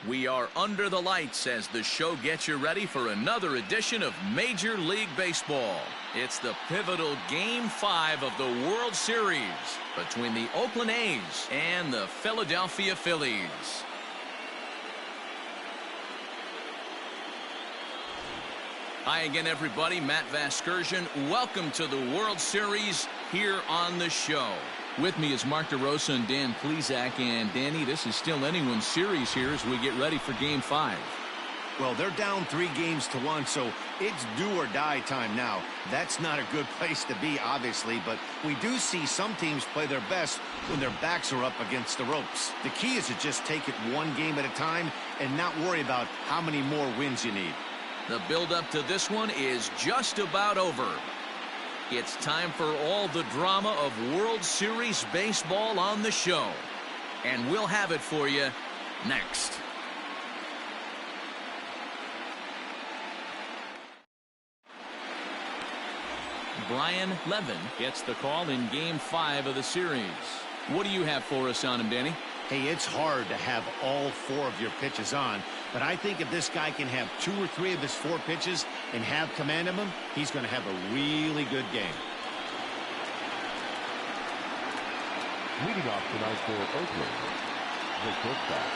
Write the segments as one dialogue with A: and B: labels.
A: We are under the lights as the show gets you ready for another edition of Major League Baseball. It's the pivotal Game 5 of the World Series between the Oakland A's and the Philadelphia Phillies. Hi again, everybody. Matt Vasgersian. Welcome to the World Series here on the show. With me is Mark DeRosa and Dan Plesac. And Danny, this is still anyone's series here as we get ready for Game 5.
B: Well, they're down 3-1, so it's do or die time now. That's not a good place to be, obviously, but we do see some teams play their best when their backs are up against the ropes. The key is to just take it one game at a time and not worry about how many more wins you need.
A: The build-up to this one is just about over. It's time for all the drama of World Series baseball on the show. And we'll have it for you next. Brian Levin gets the call in Game 5 of the series. What do you have for us on him, Danny?
B: Hey, it's hard to have all 4 of your pitches on, but I think if this guy can have 2 or 3 of his 4 pitches and have command of them, he's going to have a really good game.
C: Leading off tonight for Oakland, the quarterback,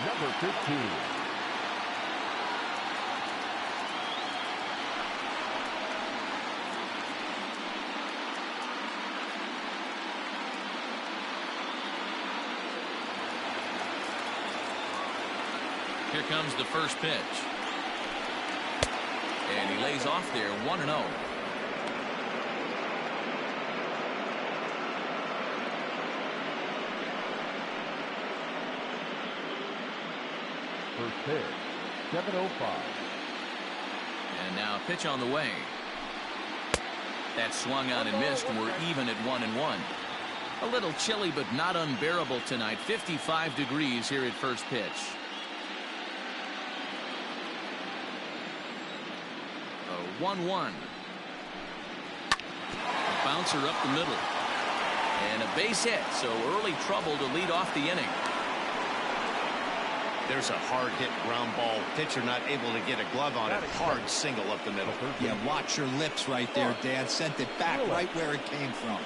C: number 15.
A: Here comes the first pitch. And he lays off there 1-0.
C: First pitch, 7:05.
A: And now a pitch on the way. That swung out and missed. We're even at 1-1. A little chilly but not unbearable tonight. 55 degrees here at first pitch. 1-1. Bouncer up the middle. And a base hit, so early trouble to lead off the inning.
B: There's a hard hit ground ball. Pitcher not able to get a glove on it. Hard single up the middle.
D: Yeah, watch your lips right there, Dad. Sent it back right where it came from.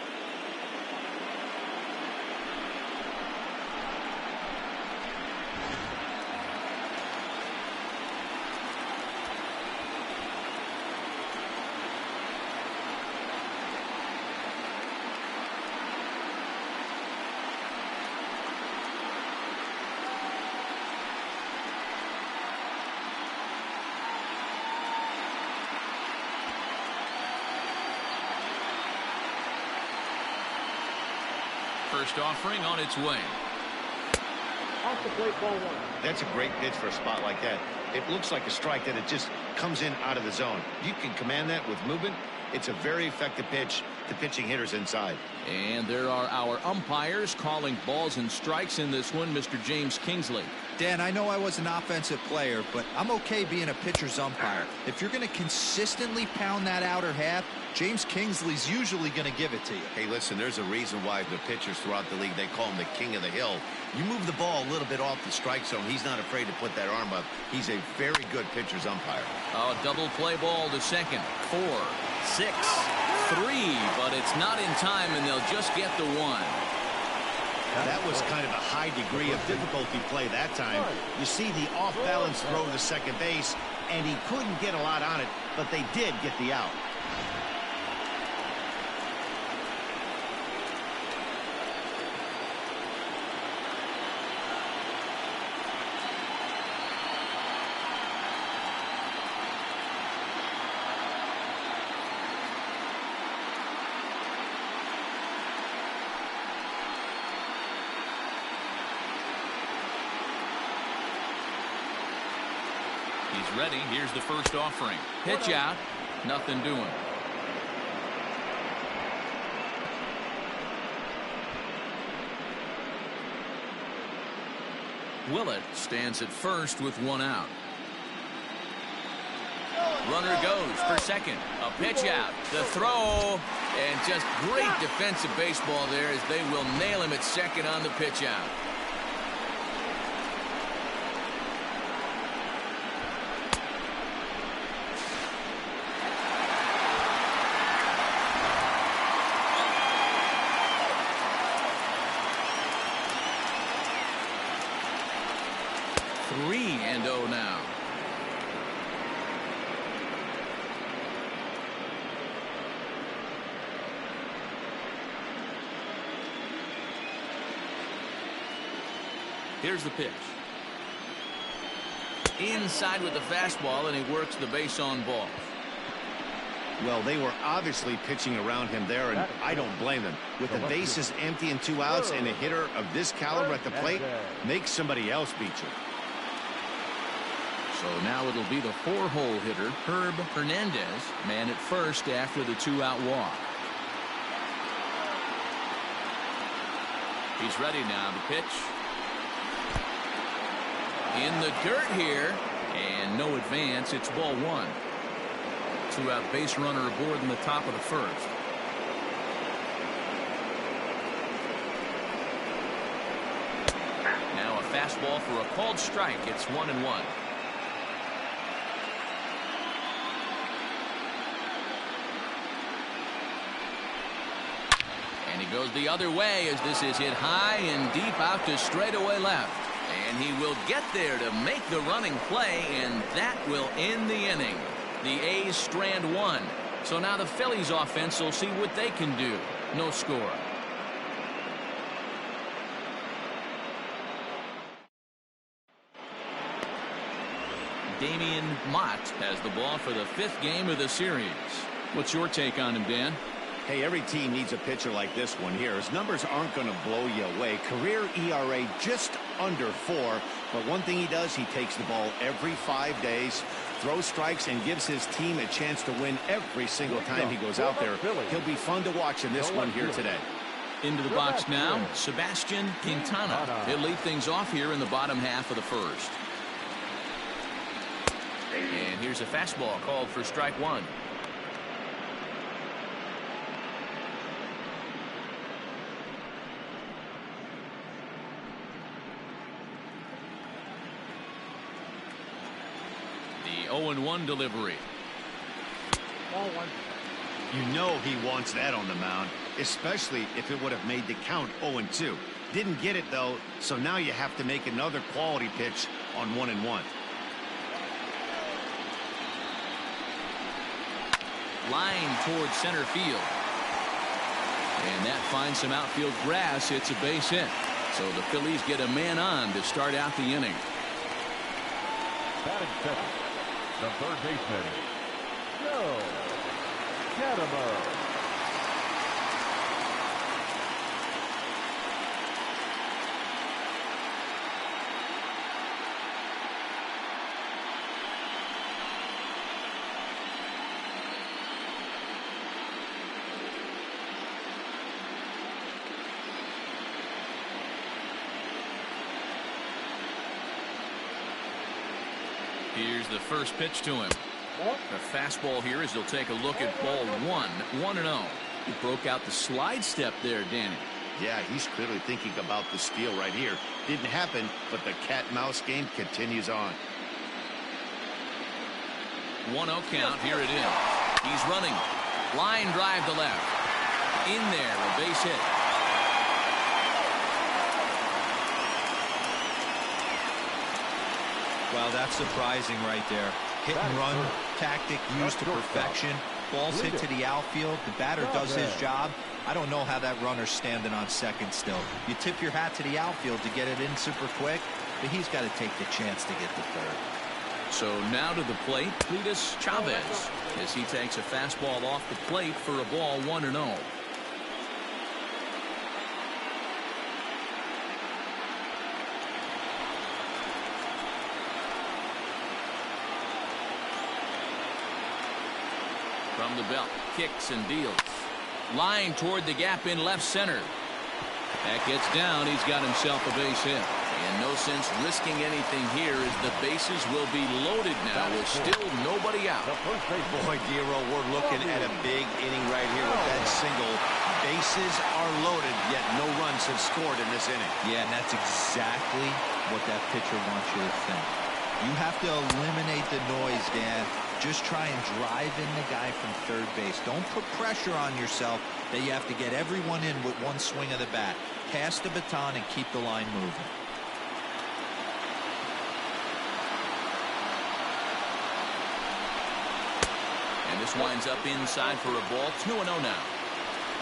A: First offering on its way.
E: Off the plate, ball 1.
B: That's a great pitch for a spot like that. It looks like a strike that it just comes in out of the zone. You can command that with movement. It's a very effective pitch to pitching hitters inside.
A: And there are our umpires calling balls and strikes in this one, Mr. James Kingsley.
D: Dan, I know I was an offensive player, but I'm okay being a pitcher's umpire. If you're going to consistently pound that outer half, James Kingsley's usually going to give it to you.
B: Hey, listen, there's a reason why the pitchers throughout the league, they call him the king of the hill. You move the ball a little bit off the strike zone, he's not afraid to put that arm up. He's a very good pitcher's umpire.
A: Oh, double play ball to second. 4, 6, 3, but it's not in time, and they'll just get the 1.
B: That was kind of a high degree of difficulty play that time. You see the off-balance throw to second base, and he couldn't get a lot on it, but they did get the out.
A: He's ready. Here's the first offering. Pitch out. Nothing doing. Willett stands at first with 1 out. Runner goes for second. A pitch out. The throw. And just great defensive baseball there as they will nail him at second on the pitch out. 3-0 now. Here's the pitch. Inside with the fastball, and he works the base on ball.
B: Well, they were obviously pitching around him there, and I don't blame them. With the bases empty and 2 outs, and a hitter of this caliber at the plate, make somebody else beat you.
A: So now it'll be the 4-hole hitter, Herb Hernandez, man at first after the 2-out walk. He's ready now to pitch. In the dirt here, and no advance. It's ball 1. 2-out base runner aboard in the top of the first. Now a fastball for a called strike. It's 1-1. And he goes the other way as this is hit high and deep out to straightaway left. And he will get there to make the running play, and that will end the inning. The A's strand 1. So now the Phillies offense will see what they can do. No score. Damian Mott has the ball for the 5th game of the series. What's your take on him, Dan?
B: Hey, every team needs a pitcher like this one here. His numbers aren't going to blow you away. Career ERA just under 4. But one thing he does, he takes the ball every 5 days, throws strikes, and gives his team a chance to win every single time he goes out there. He'll be fun to watch in this one here today.
A: Into the box now, Sebastian Quintana. He'll lead things off here in the bottom half of the first. And here's a fastball called for strike 1. The 0-1 delivery.
E: Ball 1.
B: You know he wants that on the mound, especially if it would have made the count 0-2. Didn't get it, though, so now you have to make another quality pitch on 1-1.
A: Line towards center field. And that finds some outfield grass. It's a base hit. So the Phillies get a man on to start out the inning.
C: Batting second, the third baseman, Joe Cadamo.
A: Here's the first pitch to him. The fastball here as he'll take a look at ball 1. 1-0. He broke out the slide step there, Danny.
B: Yeah, he's clearly thinking about the steal right here. Didn't happen, but the cat-mouse game continues on.
A: 1-0 count. Here it is. He's running. Line drive to left. In there, a base hit.
D: Well, that's surprising right there. Hit and run tactic used to perfection. Ball's hit to the outfield. The batter does his job. I don't know how that runner's standing on second still. You tip your hat to the outfield to get it in super quick, but he's got to take the chance to get to third.
A: So now to the plate, Cletus Chavez, as he takes a fastball off the plate for a ball 1-0. From the belt, kicks and deals. Line toward the gap in left center. That gets down. He's got himself a base hit. And no sense risking anything here as the bases will be loaded now with still nobody out.
B: Boy, Giro, we're looking at a big inning right here with that single. Bases are loaded, yet no runs have scored in this inning.
D: Yeah, and that's exactly what that pitcher wants you to think. You have to eliminate the noise, Dan. Just try and drive in the guy from third base. Don't put pressure on yourself that you have to get everyone in with one swing of the bat. Pass the baton and keep the line moving.
A: And this winds up inside for a ball. 2-0 now.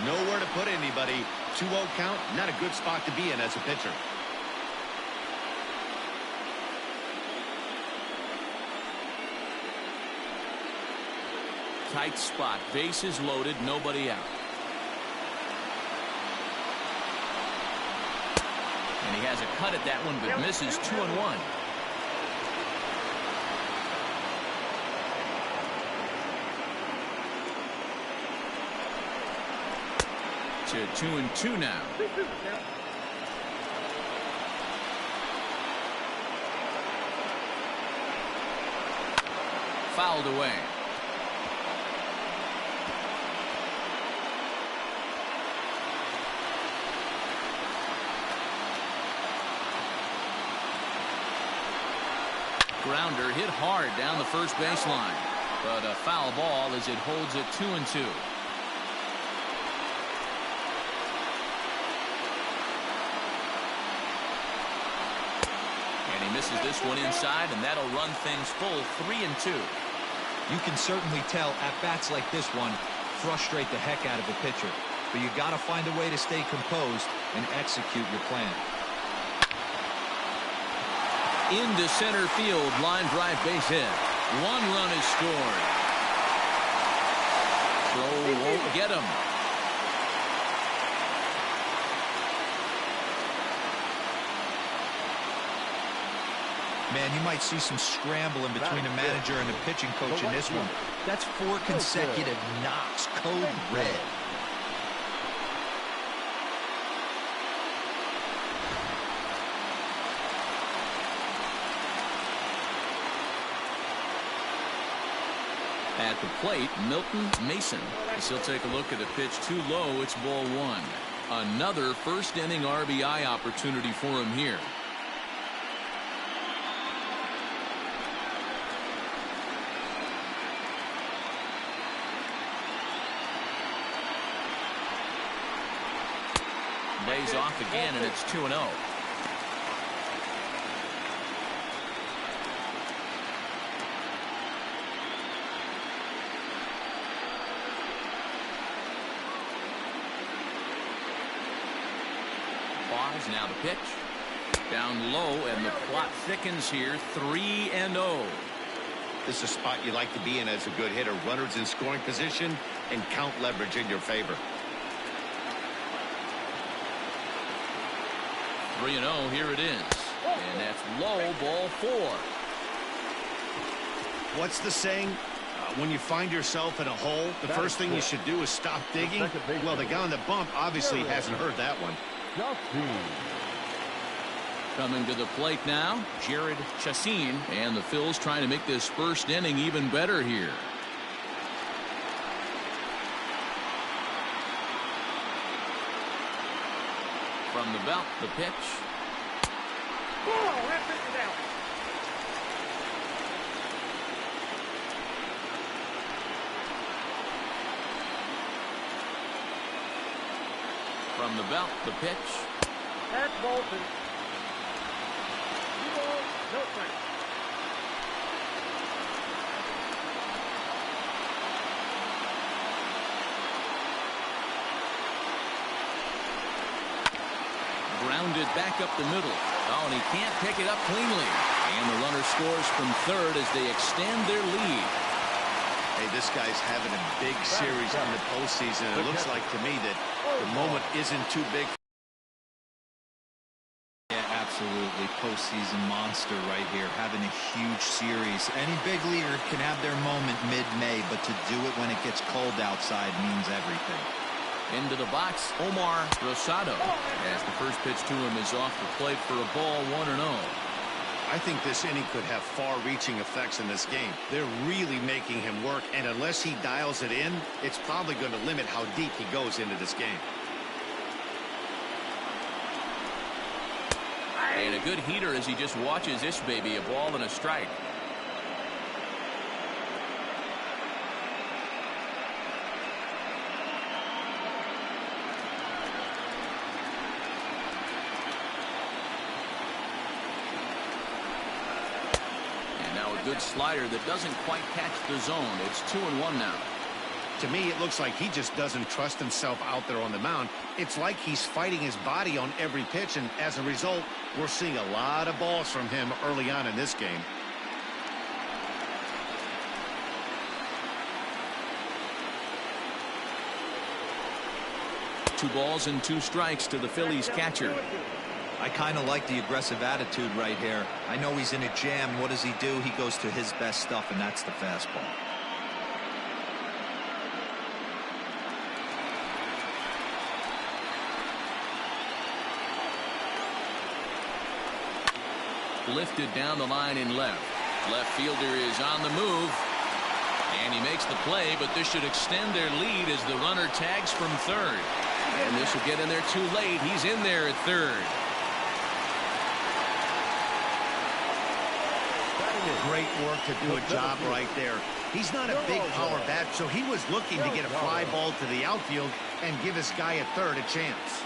B: Nowhere to put anybody. 2-0 count, not a good spot to be in as a pitcher.
A: Tight spot. Bases loaded. Nobody out. And he has a cut at that one, but misses. 2-1. To 2-2 now. Fouled away. Grounder hit hard down the first baseline, but a foul ball as it holds it 2-2. And he misses this one inside, and that'll run things full 3-2.
D: You can certainly tell at bats like this one frustrate the heck out of a pitcher, but you got to find a way to stay composed and execute your plan.
A: Into center field, line drive, base hit. 1 run is scored. Throw won't get him.
D: Man, you might see some scrambling between a manager and a pitching coach in this one. That's 4 consecutive knocks, code red.
A: At the plate, Milton Mason. As he'll take a look at a pitch too low. It's ball 1. Another first inning RBI opportunity for him here. Days off again, and it's 2-0. Pause, now the pitch. Down low, and the plot thickens here. 3-0.
B: This is a spot you like to be in as a good hitter. Runners in scoring position and count leverage in your favor.
A: 3-0, here it is. And that's low, ball 4.
B: What's the saying? When you find yourself in a hole, the first thing you should do is stop digging. Well, the guy on the bump obviously hasn't heard that one.
A: Coming to the plate now, Jared Chassin, and the Phils trying to make this first inning even better here. From the belt, the pitch. From the belt, the pitch.
E: That's Bolton. No strike.
A: Grounded back up the middle. Oh, and he can't pick it up cleanly. And the runner scores from third as they extend their lead.
B: Hey, this guy's having a big series in the postseason. It looks like to me that the moment isn't too big.
D: Yeah, absolutely. Postseason monster right here, having a huge series. Any big leaguer can have their moment mid-May, but to do it when it gets cold outside means everything.
A: Into the box, Omar Rosado. As the first pitch to him is off the plate for a ball, 1-0.
B: I think this inning could have far-reaching effects in this game. They're really making him work, and unless he dials it in, it's probably going to limit how deep he goes into this game.
A: And a good heater as he just watches this baby, a ball and a strike. good slider that doesn't quite catch the zone. It's 2-1 now.
B: To me, it looks like he just doesn't trust himself out there on the mound. It's like he's fighting his body on every pitch, and as a result, we're seeing a lot of balls from him early on in this game.
A: Two balls and 2 strikes to the Phillies catcher.
D: I kind of like the aggressive attitude right here. I know he's in a jam. What does he do? He goes to his best stuff, and that's the fastball.
A: Lifted down the line in left. Left fielder is on the move. And he makes the play, but this should extend their lead as the runner tags from third. And this will get in there too late. He's in there at third.
B: Great work to do a job right there. He's not a big power bat, so he was looking to get a fly ball to the outfield and give his guy at third a chance.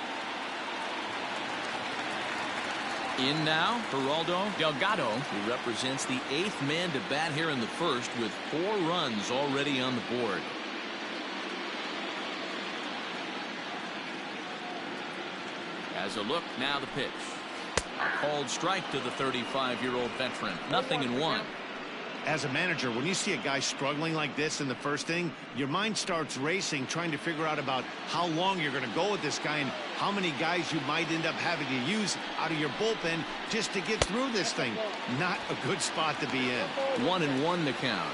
A: In now, Geraldo Delgado, who represents the 8th man to bat here in the first with 4 runs already on the board. As a look, now the pitch. A called strike to the 35-year-old veteran. 0-1.
B: As a manager, when you see a guy struggling like this in the first inning, your mind starts racing, trying to figure out about how long you're going to go with this guy and how many guys you might end up having to use out of your bullpen just to get through this thing. Not a good spot to be in.
A: 1-1 the count.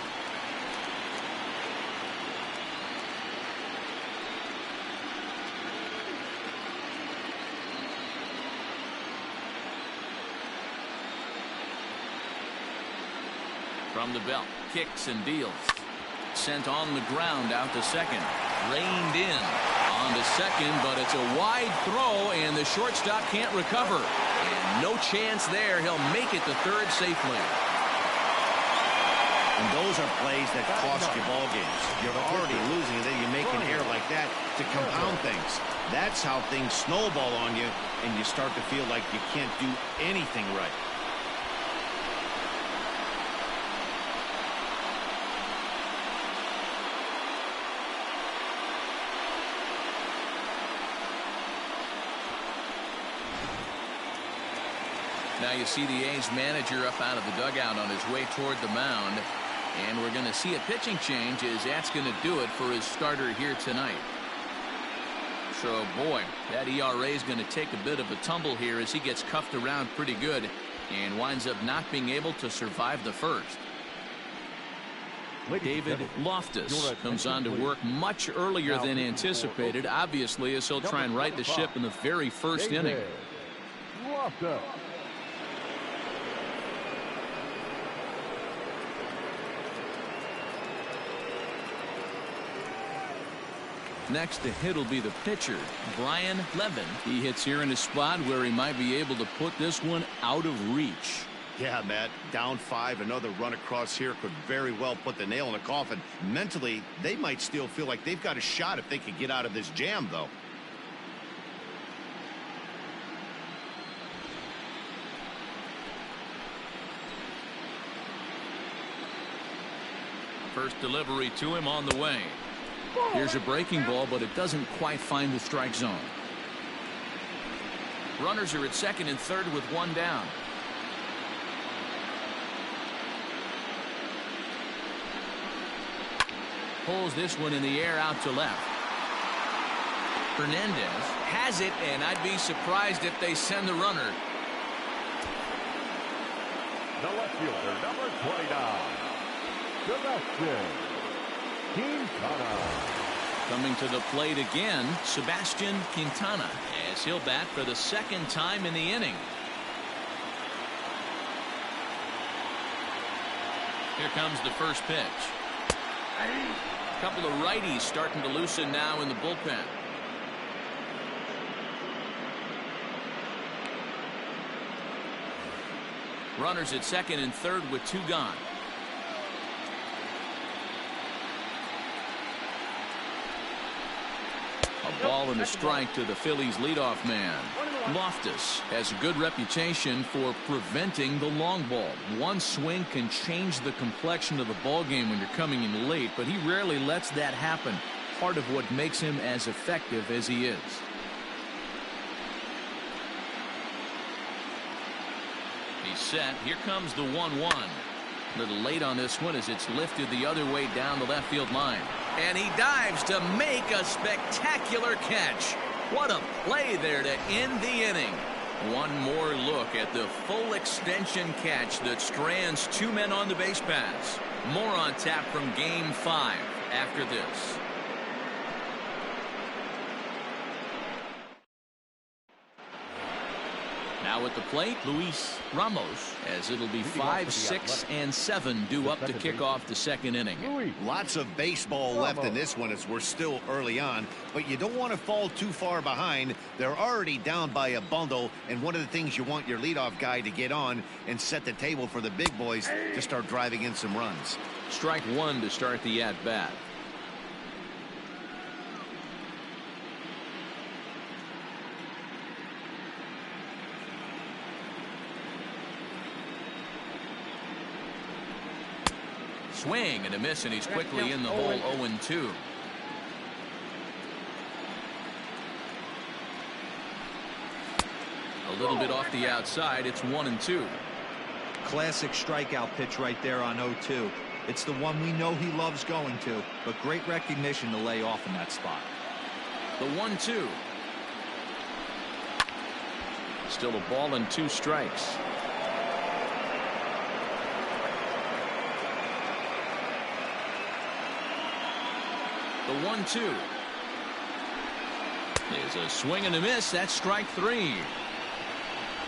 A: From the belt, kicks and deals. Sent on the ground out to second. Reined in on to second, but it's a wide throw, and the shortstop can't recover. And no chance there. He'll make it to third safely.
B: And those are plays that cost you ball games. You're already losing, and then you make an error like that to compound things. That's how things snowball on you, and you start to feel like you can't do anything right.
A: Now you see the A's manager up out of the dugout on his way toward the mound. And we're going to see a pitching change as that's going to do it for his starter here tonight. So, boy, that ERA is going to take a bit of a tumble here as he gets cuffed around pretty good and winds up not being able to survive the first. David Loftus comes on to work much earlier than anticipated, obviously, as he'll try and right the ship in the very first inning.
C: Loftus.
A: Next to hit will be the pitcher, Brian Levin. He hits here in a spot where he might be able to put this one out of reach.
B: Yeah, Matt, down 5, another run across here could very well put the nail in the coffin. Mentally, they might still feel like they've got a shot if they could get out of this jam, though.
A: First delivery to him on the way. Here's a breaking ball, but it doesn't quite find the strike zone. Runners are at second and third with 1 down. Pulls this one in the air out to left. Hernandez has it, and I'd be surprised if they send the runner.
C: The left fielder, number 29, Sebastian Quintana.
A: Coming to the plate again, Sebastian Quintana, as he'll bat for the 2nd time in the inning. Here comes the first pitch. A couple of righties starting to loosen now in the bullpen. Runners at second and third with 2 gone. A ball and a strike to the Phillies leadoff man. Loftus has a good reputation for preventing the long ball. One swing can change the complexion of the ball game when you're coming in late, but he rarely lets that happen. Part of what makes him as effective as he is. He's set. Here comes the 1-1. A little late on this one as it's lifted the other way down the left field line. And he dives to make a spectacular catch. What a play there to end the inning. One more look at the full extension catch that strands two men on the base paths. More on tap from Game 5 after this. Now at the plate, Luis Ramos, as it'll be 5, 6, and 7 due up to kick off the second inning.
B: Lots of baseball left in this one as we're still early on, but you don't want to fall too far behind. They're already down by a bundle, and one of the things you want your leadoff guy to get on and set the table for the big boys to start driving in some runs.
A: Strike one to start the at-bat. Swing and a miss, and he's quickly in the hole. 0-2. A little bit off the outside. It's 1-2.
D: Classic strikeout pitch right there on 0-2. It's the one we know he loves going to, but great recognition to lay off in that spot.
A: The 1-2. Still a ball and 2 strikes. The 1-2. There's a swing and a miss. That's strike 3.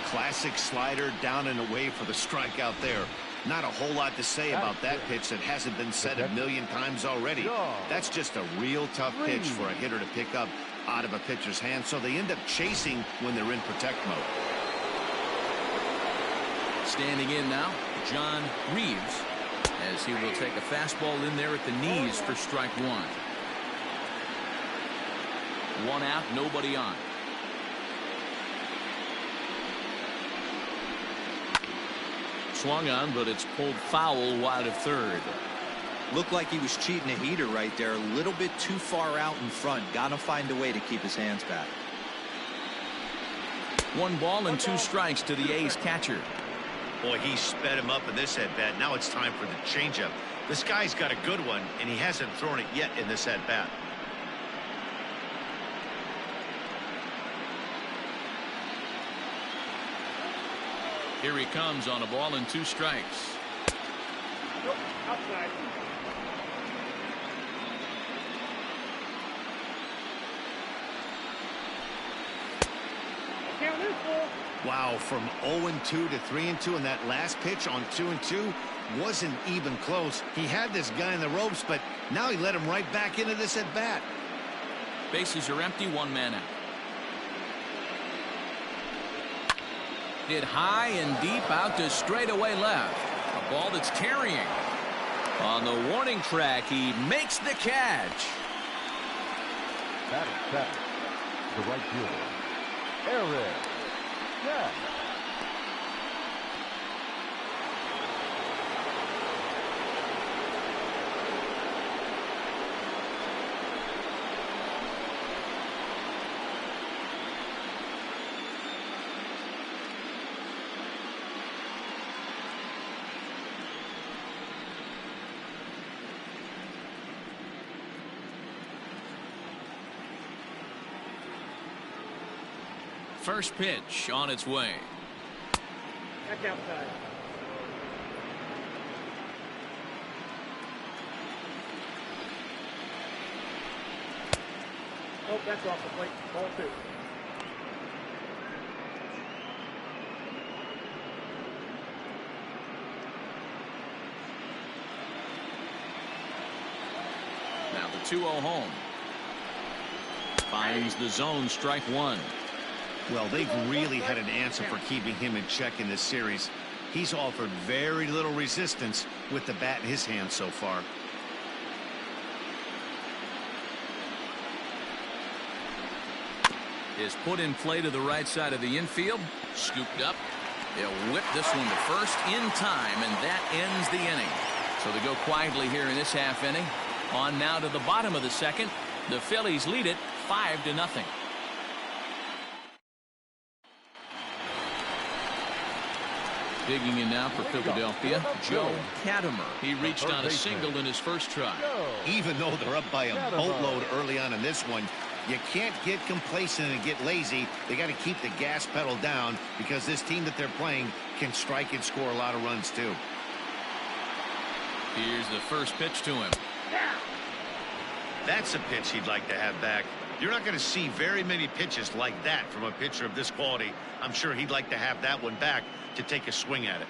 B: Classic slider down and away for the strikeout there. Not a whole lot to say about that pitch that hasn't been said a million times already. That's just a real tough pitch for a hitter to pick up out of a pitcher's hand, so they end up chasing when they're in protect mode. Standing in now, John Reeves, as he will take a fastball in there at the knees for strike 1. 1 out, nobody on. Swung on, but it's pulled foul wide of third.
D: Looked like he was cheating a heater right there. A little bit too far out in front. Gotta find a way to keep his hands back.
A: 1 ball and 2 strikes to the A's catcher.
B: Boy, he sped him up in this at-bat. Now it's time for the changeup. This guy's got a good one, and he hasn't thrown it yet in this at-bat.
A: Here he comes on a ball and 2 strikes.
E: Nope, outside. Count is full.
B: Wow, from 0-2 to 3-2, and that last pitch on 2-2 wasn't even close. He had this guy in the ropes, but now he let him right back into this at-bat.
A: Bases are empty, 1 man out. Hit high and deep out to straightaway left. A ball that's carrying. On the warning track, he makes the catch.
C: That is set. The right fielder, Eric. Yeah.
A: First pitch on its way.
E: That's outside. Oh, that's off the plate. Ball 2.
A: Now the 2-0 home. Finds the zone, strike 1.
B: Well, they've really had an answer for keeping him in check in this series. He's offered very little resistance with the bat in his hand so far.
A: is put in play to the right side of the infield. Scooped up. They'll whip this one to first in time, and that ends the inning. So they go quietly here in this half inning. On now to the bottom of the second. The Phillies lead it 5-0. Digging in now for Philadelphia, Joe Katimer. He reached on a single in his first try.
B: Even though they're up by a boatload early on in this one, you can't get complacent and get lazy. They got to keep the gas pedal down because this team that they're playing can strike and score a lot of runs too.
A: Here's the first pitch to him.
B: That's a pitch he'd like to have back. You're not going to see very many pitches like that from a pitcher of this quality. I'm sure he'd like to have that one back to take a swing at it.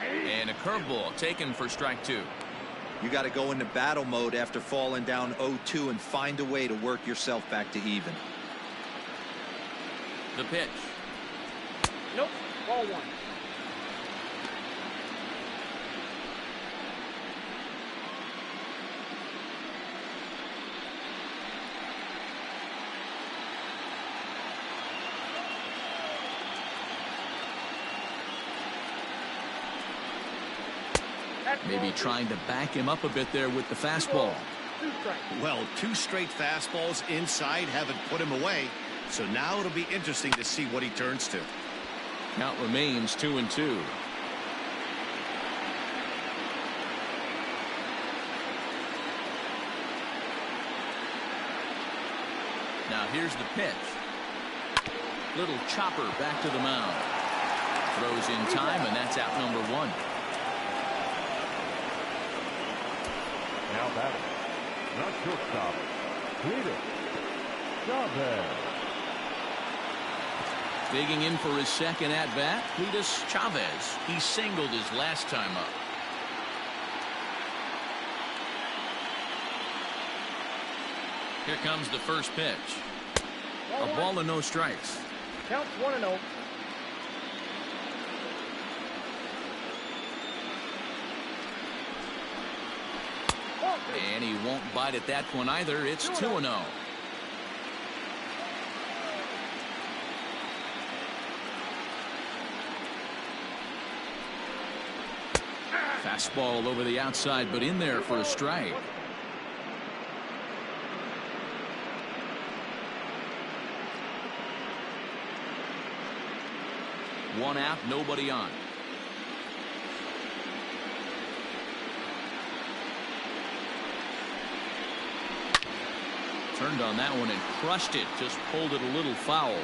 A: And a curveball taken for strike 2.
D: You got to go into battle mode after falling down 0-2 and find a way to work yourself back to even.
A: The pitch.
E: Nope. Ball 1.
A: Maybe trying to back him up a bit there with the fastball.
E: 2 strikes.
B: Well, 2 straight fastballs inside haven't put him away. So now it'll be interesting to see what he turns to.
A: Count remains 2-2. Now here's the pitch. Little chopper back to the mound. Throws in time, and that's out number 1.
C: Now batting, not shortstop, Cletus Chavez.
A: Digging in for his second at-bat, Cletus Chavez. He singled his last time up. Here comes the first pitch. A ball and no strikes.
E: Counts 1-0.
A: And he won't bite at that one either. It's 2-0. Fastball over the outside, but in there for a strike. One out, nobody on. Turned on that one and crushed it. Just pulled it a little foul.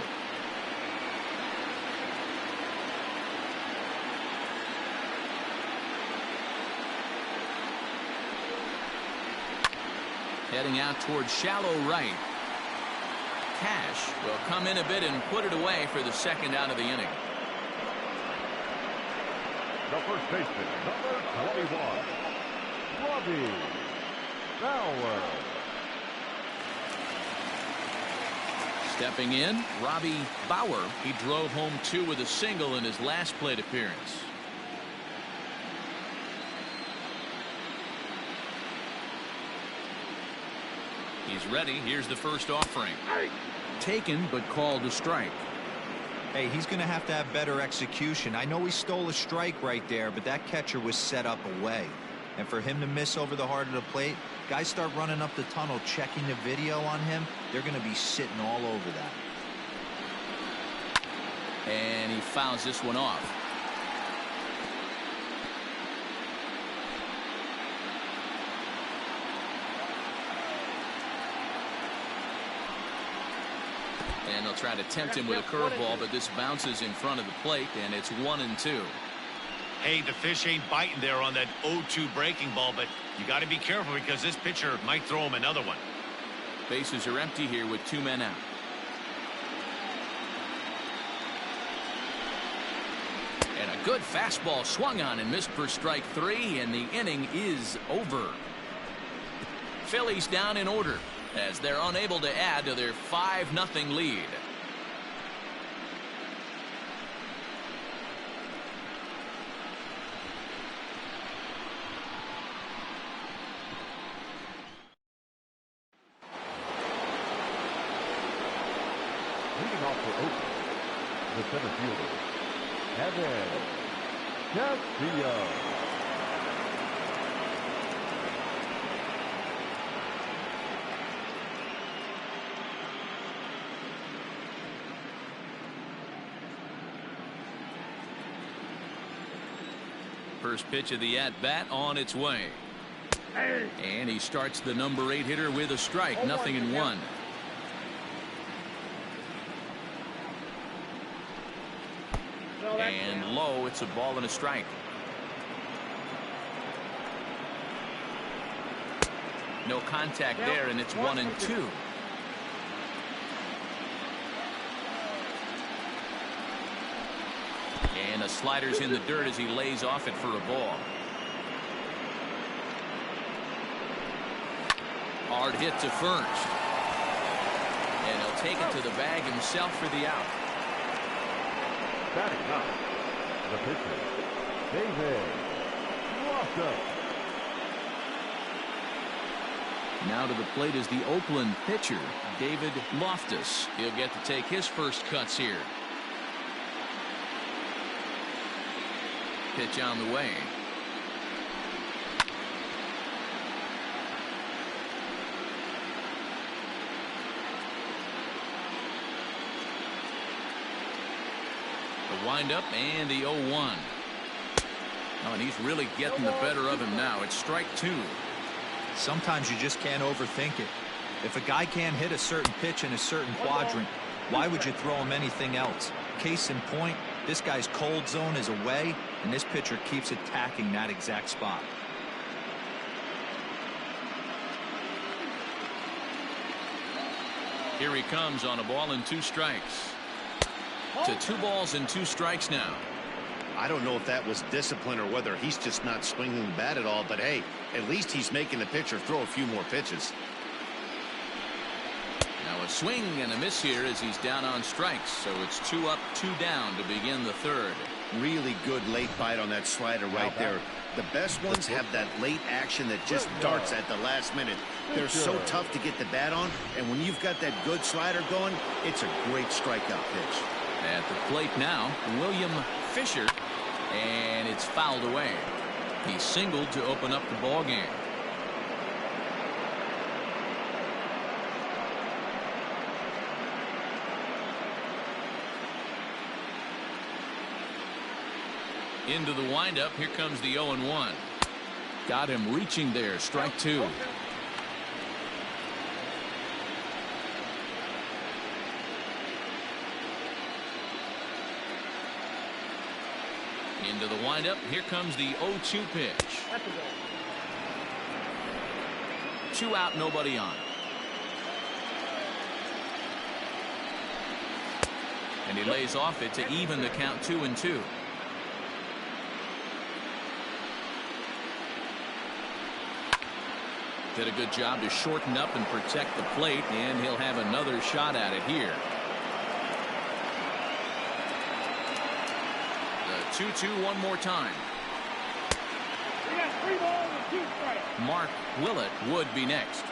A: Heading out towards shallow right. Cash will come in a bit and put it away for the second out of the inning.
C: The first baseman, number 21, Robbie Bauer.
A: Stepping in, Robbie Bauer. He drove home 2 with a single in his last plate appearance. He's ready. Here's the first offering. Taken, but called a strike.
D: Hey, he's going to have better execution. I know he stole a strike right there, but that catcher was set up away. And for him to miss over the heart of the plate, guys start running up the tunnel, checking the video on him. They're going to be sitting all over that.
A: And he fouls this one off. And they'll try to tempt him with a curveball, but this bounces in front of the plate, and it's 1-2.
B: Hey, the fish ain't biting there on that 0-2 breaking ball, but you got to be careful because this pitcher might throw him another one.
A: Bases are empty here with 2 men out. And a good fastball swung on and missed for strike 3, and the inning is over. Phillies down in order as they're unable to add to their 5-0 lead.
C: Leading off for Oakland, the center fielder, Evan Castillo.
A: First pitch of the at-bat on its way. And he starts the number 8 hitter with a strike. 0-1. And low, it's a ball and a strike. No contact there, and it's 1-2. And a slider's in the dirt as he lays off it for a ball. Hard hit to first. And he'll take it to the bag himself for the out.
C: Batting up, the pitcher, David Loftus.
A: Now to the plate is the Oakland pitcher, David Loftus. He'll get to take his first cuts here. Pitch on the way. The windup and the 0-1. Oh, and he's really getting the better of him now. It's strike 2.
D: Sometimes you just can't overthink it. If a guy can't hit a certain pitch in a certain quadrant, why would you throw him anything else? Case in point, this guy's cold zone is away, and this pitcher keeps attacking that exact spot.
A: Here he comes on a ball and 2 strikes. To 2 balls and 2 strikes now.
B: I don't know if that was discipline or whether he's just not swinging the bat at all, but hey, at least he's making the pitcher throw a few more pitches.
A: Now a swing and a miss here as he's down on strikes, so it's 2 up, 2 down to begin the third.
B: Really good late bite on that slider right there. The best ones have that late action that just darts at the last minute. They're so tough to get the bat on, and when you've got that good slider going, it's a great strikeout pitch.
A: At the plate now, William Fisher, and it's fouled away. He singled to open up the ball game. Into the windup. Here comes the 0-1. Got him reaching there. Strike 2. Into the windup. Here comes the 0-2 pitch. 2 out, nobody on. And he lays off it to even the count 2-2. Did a good job to shorten up and protect the plate, and he'll have another shot at it here. The 2-2 one more time.
E: We got 3 balls and 2 strikes.
A: Mark Willett would be next.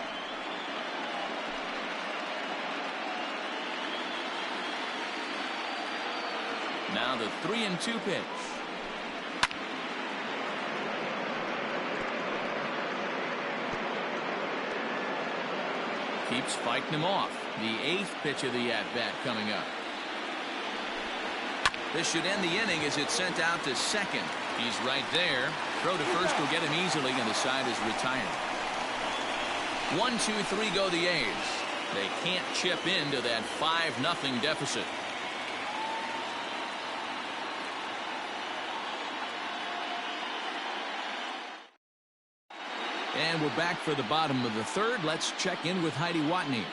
A: Now the 3-2 pitch. Keeps fighting him off. The 8th pitch of the at-bat coming up. This should end the inning as it's sent out to second. He's right there. Throw to first will get him easily, and the side is retired. 1-2-3 go the A's. They can't chip into that 5-0 deficit. And we're back for the bottom of the third. Let's check in with Heidi Watney.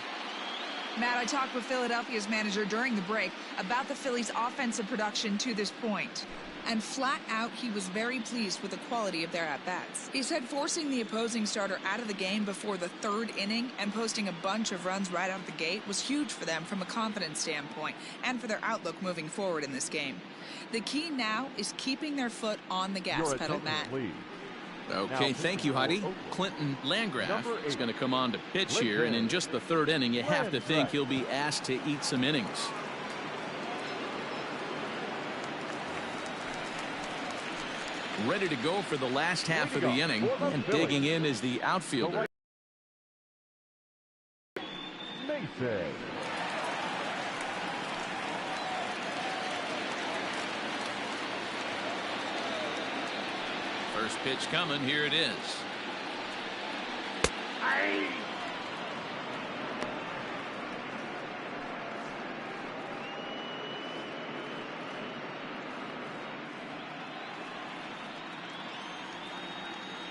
F: Matt, I talked with Philadelphia's manager during the break about the Phillies' offensive production to this point. And flat out, he was very pleased with the quality of their at-bats. He said forcing the opposing starter out of the game before the 3rd inning and posting a bunch of runs right out of the gate was huge for them from a confidence standpoint and for their outlook moving forward in this game. The key now is keeping their foot on the gas pedal, Matt.
C: Please.
A: Okay, thank you, Heidi. Clinton Landgraf is going to come on to pitch here, and in just the third inning, you have to think he'll be asked to eat some innings. Ready to go for the last half of the inning, and digging in is the outfielder.
C: Mason.
A: First pitch coming. Here it is.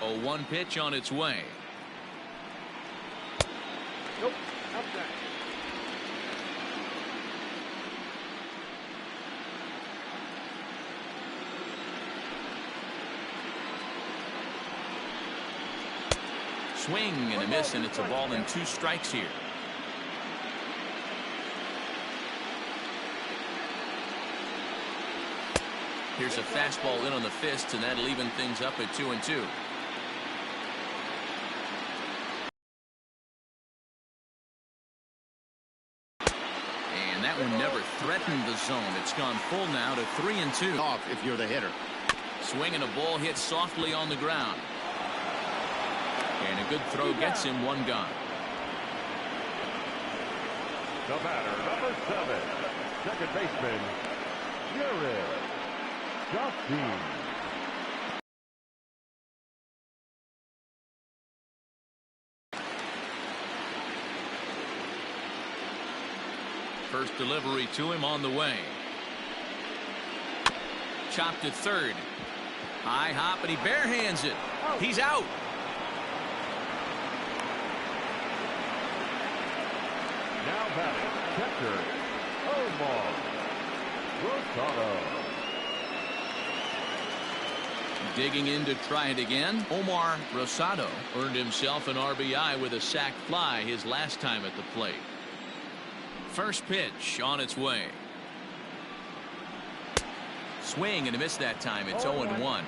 A: A 1 pitch on its way.
E: Nope. Outside.
A: Swing and a miss, and it's a ball and 2 strikes here. Here's a fastball in on the fist, and that'll even things up at 2-2. And that one never threatened the zone. It's gone full now to 3-2.
B: Off if you're the hitter.
A: Swing and a ball hit softly on the ground. And a good throw gets him 1 gone.
C: The batter, number 7, second baseman, Jared Johnson.
A: First delivery to him on the way. Chopped at third. High hop, and he barehands it. He's out.
C: Now batting, catcher, Omar Rosado.
A: Digging in to try it again. Omar Rosado earned himself an RBI with a sac fly his last time at the plate. First pitch on its way. Swing and a miss that time. It's 0-1.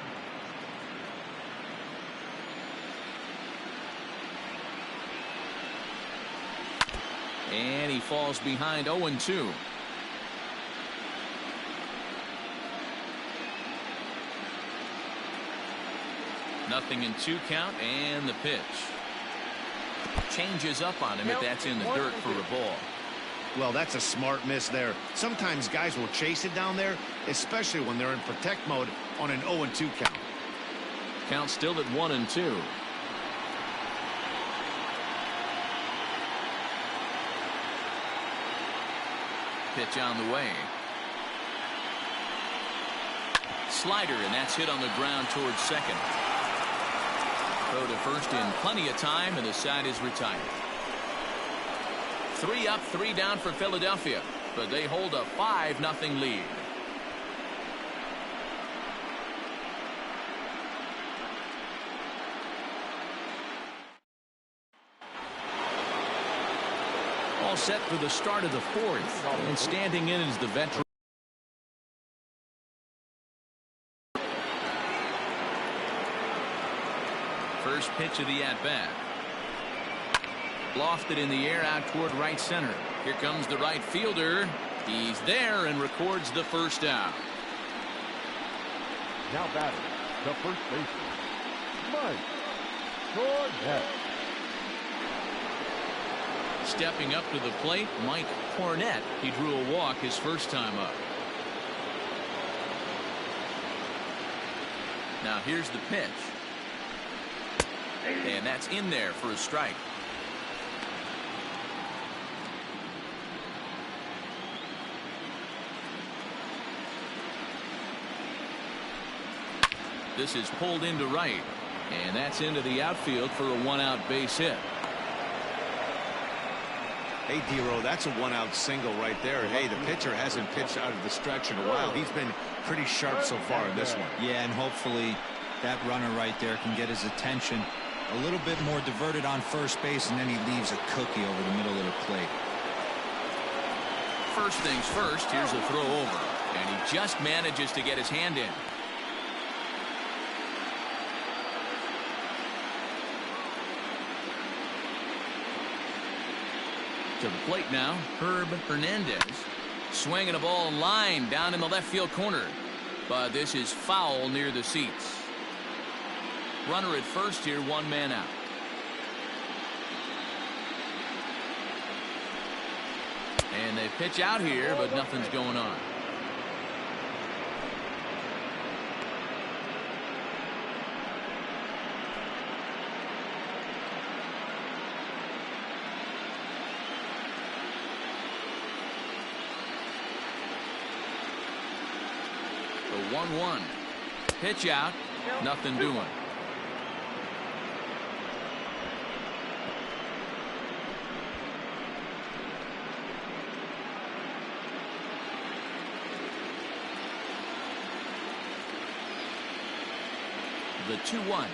A: And he falls behind 0-2. Nothing in 2 count, and the pitch. Changes up on him if that's in the dirt for a ball.
B: Well, that's a smart miss there. Sometimes guys will chase it down there, especially when they're in protect mode on an 0-2 count.
A: Count still at 1-2. Pitch on the way. Slider, and that's hit on the ground towards second. Throw to first in plenty of time, and the side is retired. 3 up, 3 down for Philadelphia, but they hold a 5-0 lead. All set for the start of the 4th, and standing in is the veteran. First pitch of the at-bat. Lofted in the air out toward right center. Here comes the right fielder. He's there and records the first out.
C: Now batting, the first baseman, Mike Cornett.
A: Stepping up to the plate, Mike Cornett. He drew a walk his first time up. Now here's the pitch. And that's in there for a strike. This is pulled into right, and that's into the outfield for a 1-out base hit.
B: Hey, D-Row, that's a 1-out single right there. Hey, the pitcher hasn't pitched out of the stretch in a while. He's been pretty sharp so far in this one.
D: Yeah, and hopefully that runner right there can get his attention a little bit more diverted on first base, and then he leaves a cookie over the middle of the plate.
A: First things first, here's a throw over, and he just manages to get his hand in. To the plate now, Herb Hernandez. Swinging a ball line down in the left field corner. But this is foul near the seats. Runner at first here, one man out. And they pitch out here, but nothing's going on. The 1-1. Pitch out. Nothing doing. The 2-1.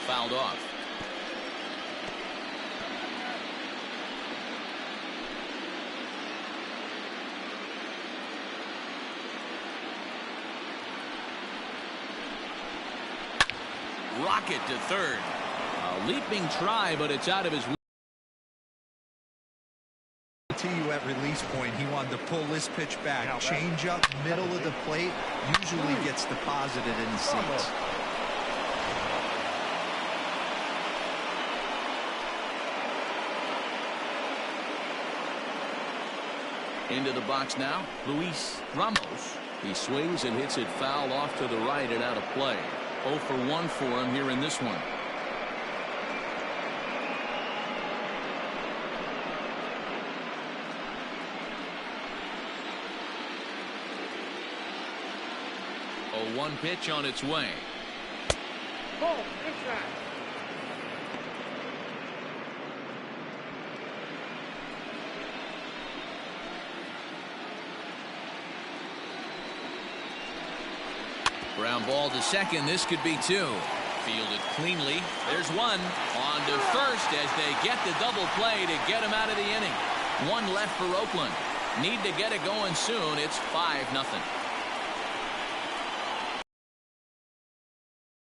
A: Fouled off. Rocket to third. A leaping try, but it's out of his.
D: To you at release point, he wanted to pull this pitch back. Change up, middle of the plate, usually gets deposited in the seats.
A: Into the box now, Luis Ramos. He swings and hits it foul off to the right and out of play. 0 for 1 for him here in this one. A 1 pitch on its way.
E: Ball inside.
A: Ground ball to second. This could be 2. Fielded cleanly. There's 1. On to first as they get the double play to get him out of the inning. 1 left for Oakland. Need to get it going soon. It's 5-0.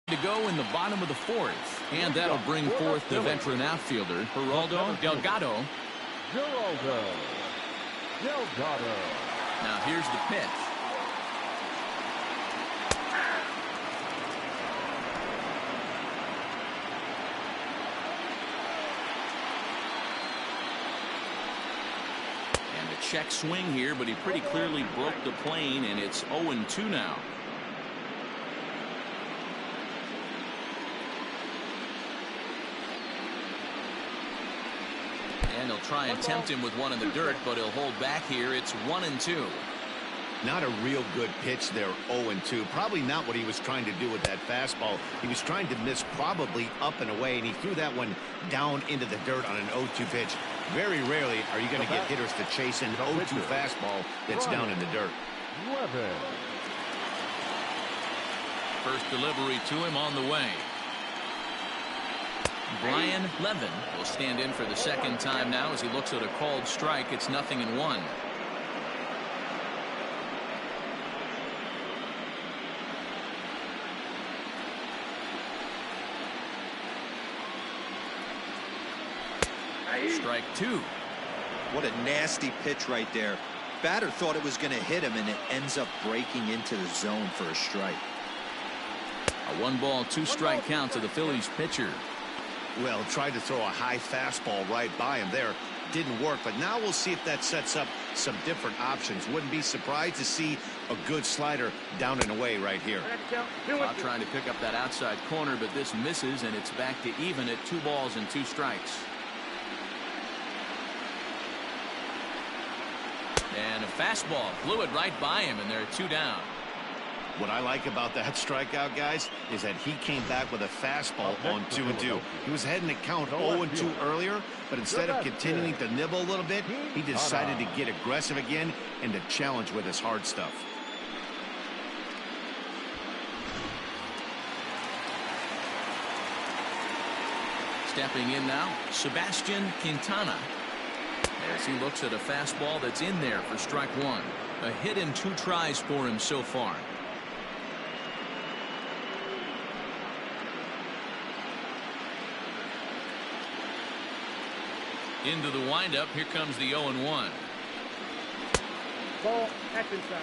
A: To go in the bottom of the 4th. And that'll bring forth the veteran outfielder, Geraldo Delgado. Now here's the pitch. Check swing here, but he pretty clearly broke the plane, and it's 0-2 now. And he'll try and tempt him with one in the dirt, but he'll hold back here. It's 1-2.
B: Not a real good pitch there, 0-2. Probably not what he was trying to do with that fastball. He was trying to miss probably up and away, and he threw that one down into the dirt on an 0-2 pitch. Very rarely are you going to get hitters to chase an 0-2 fastball that's down in the dirt.
A: First delivery to him on the way. Brian Levin will stand in for the second time now as he looks at a called strike. It's 0-1. Strike 2.
D: What a nasty pitch right there. Batter thought it was going to hit him, and it ends up breaking into the zone for a strike.
A: A 1-ball, 2-strike count to the Phillies pitcher.
B: Well, tried to throw a high fastball right by him there. Didn't work, but now we'll see if that sets up some different options. Wouldn't be surprised to see a good slider down and away right here.
A: Trying to pick up that outside corner, but this misses, and it's back to even at 2 balls and 2 strikes. And a fastball blew it right by him, and there are 2 down.
B: What I like about that strikeout, guys, is that he came back with a fastball on 2-2. He was heading to count 0-2 earlier, but instead of continuing to nibble a little bit, he decided to get aggressive again and to challenge with his hard stuff. Stepping in now, Sebastian Quintana.
A: as he looks at a fastball that's in there for strike one. A hit in 2 tries for him so far. Into the windup. Here comes the 0-1.
E: Ball, that's inside.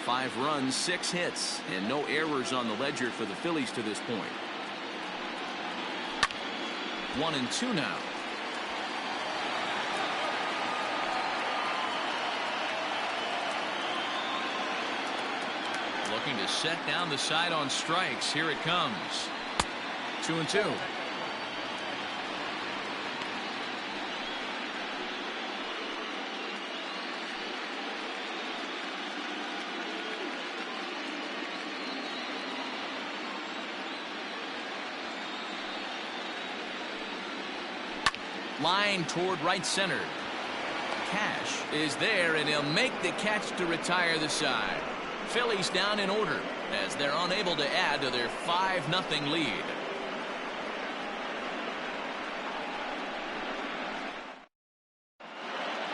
A: Five runs, 6 hits, and no errors on the ledger for the Phillies to this point. 1-2 now. Looking to set down the side on strikes. Here it comes. 2-2. Line toward right center. Cash is there, and he'll make the catch to retire the side. Phillies down in order as they're unable to add to their 5-0 lead.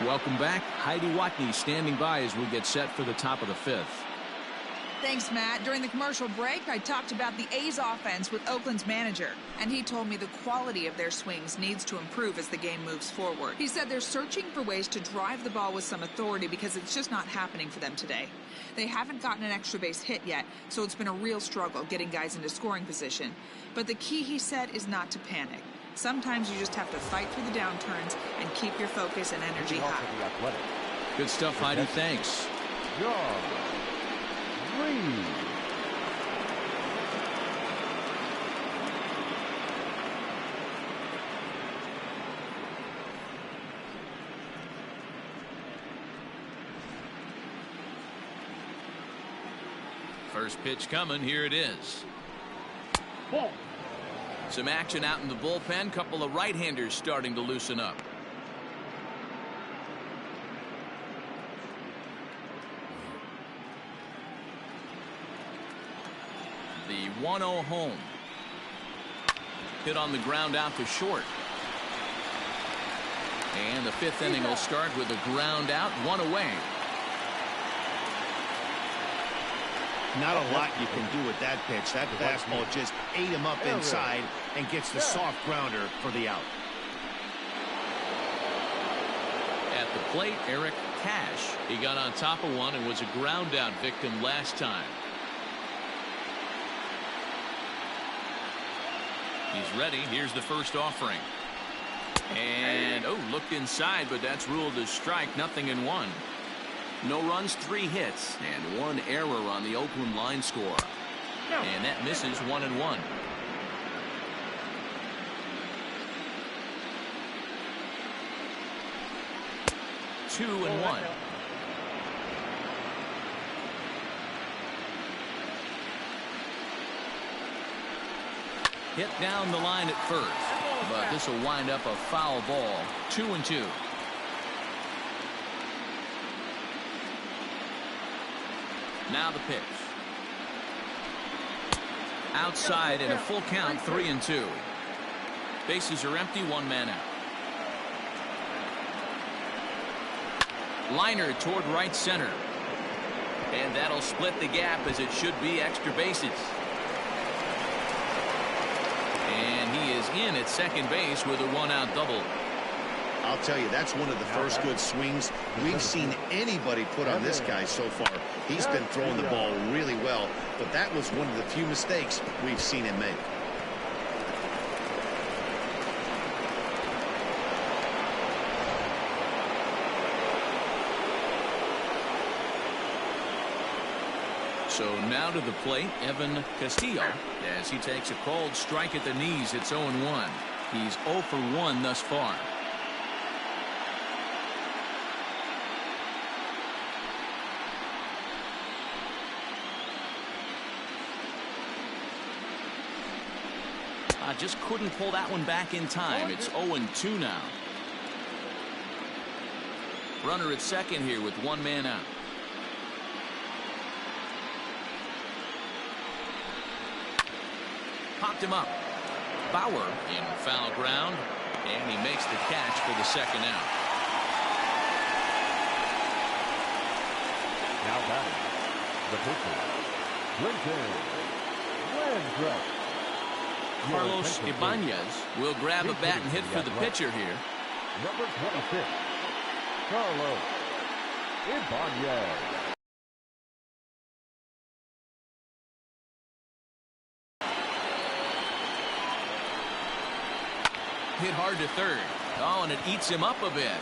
A: Welcome back. Heidi Watney standing by as we get set for the top of the 5th.
F: Thanks, Matt. During the commercial break, I talked about the A's offense with Oakland's manager, and he told me the quality of their swings needs to improve as the game moves forward. He said they're searching for ways to drive the ball with some authority because it's just not happening for them today. They haven't gotten an extra base hit yet, so it's been a real struggle getting guys into scoring position. But the key, he said, is not to panic. Sometimes you just have to fight through the downturns and keep your focus and energy high.
A: Good stuff, Heidi. Thanks. First pitch coming. Here it is.
E: Ball.
A: Some action out in the bullpen. Couple of right-handers starting to loosen up. The 1-0 home. Hit on the ground out to short. And the 5th inning will start with a ground out, 1 away.
B: Not a lot you can do with that pitch. That fastball just ate him up inside and gets the soft grounder for the out.
A: At the plate, Eric Cash. He got on top of one and was a ground out victim last time. He's ready. Here's the first offering. And, looked inside, but that's ruled as strike. 0-1. No runs, 3 hits, and 1 error on the Oakland line score. And that misses 1-1. Two and 1. Hit down the line at first, but this will wind up a foul ball. 2-2. Now the pitch. Outside in a full count, 3-2. Bases are empty, 1 man out. Liner toward right center. And that'll split the gap as it should be extra bases. And he is in at second base with a 1-out double.
B: I'll tell you, that's one of the first good swings we've seen anybody put on this guy so far. He's been throwing the ball really well, but that was one of the few mistakes we've seen him make.
A: So now to the plate, Evan Castillo, as he takes a called strike at the knees. It's 0-1. He's 0 for 1 thus far. Just couldn't pull that one back in time. It's 0-2 now. Runner at second here with 1 man out. popped him up. Bauer in foul ground, and he makes the catch for the second out.
C: Now batting, the pitcher, Clinton Landreth.
A: Carlos Ibanez will grab a bat and hit for the pitcher here.
C: Number 26, Carlos Ibanez.
A: Hit hard to third. Oh, and it eats him up a bit.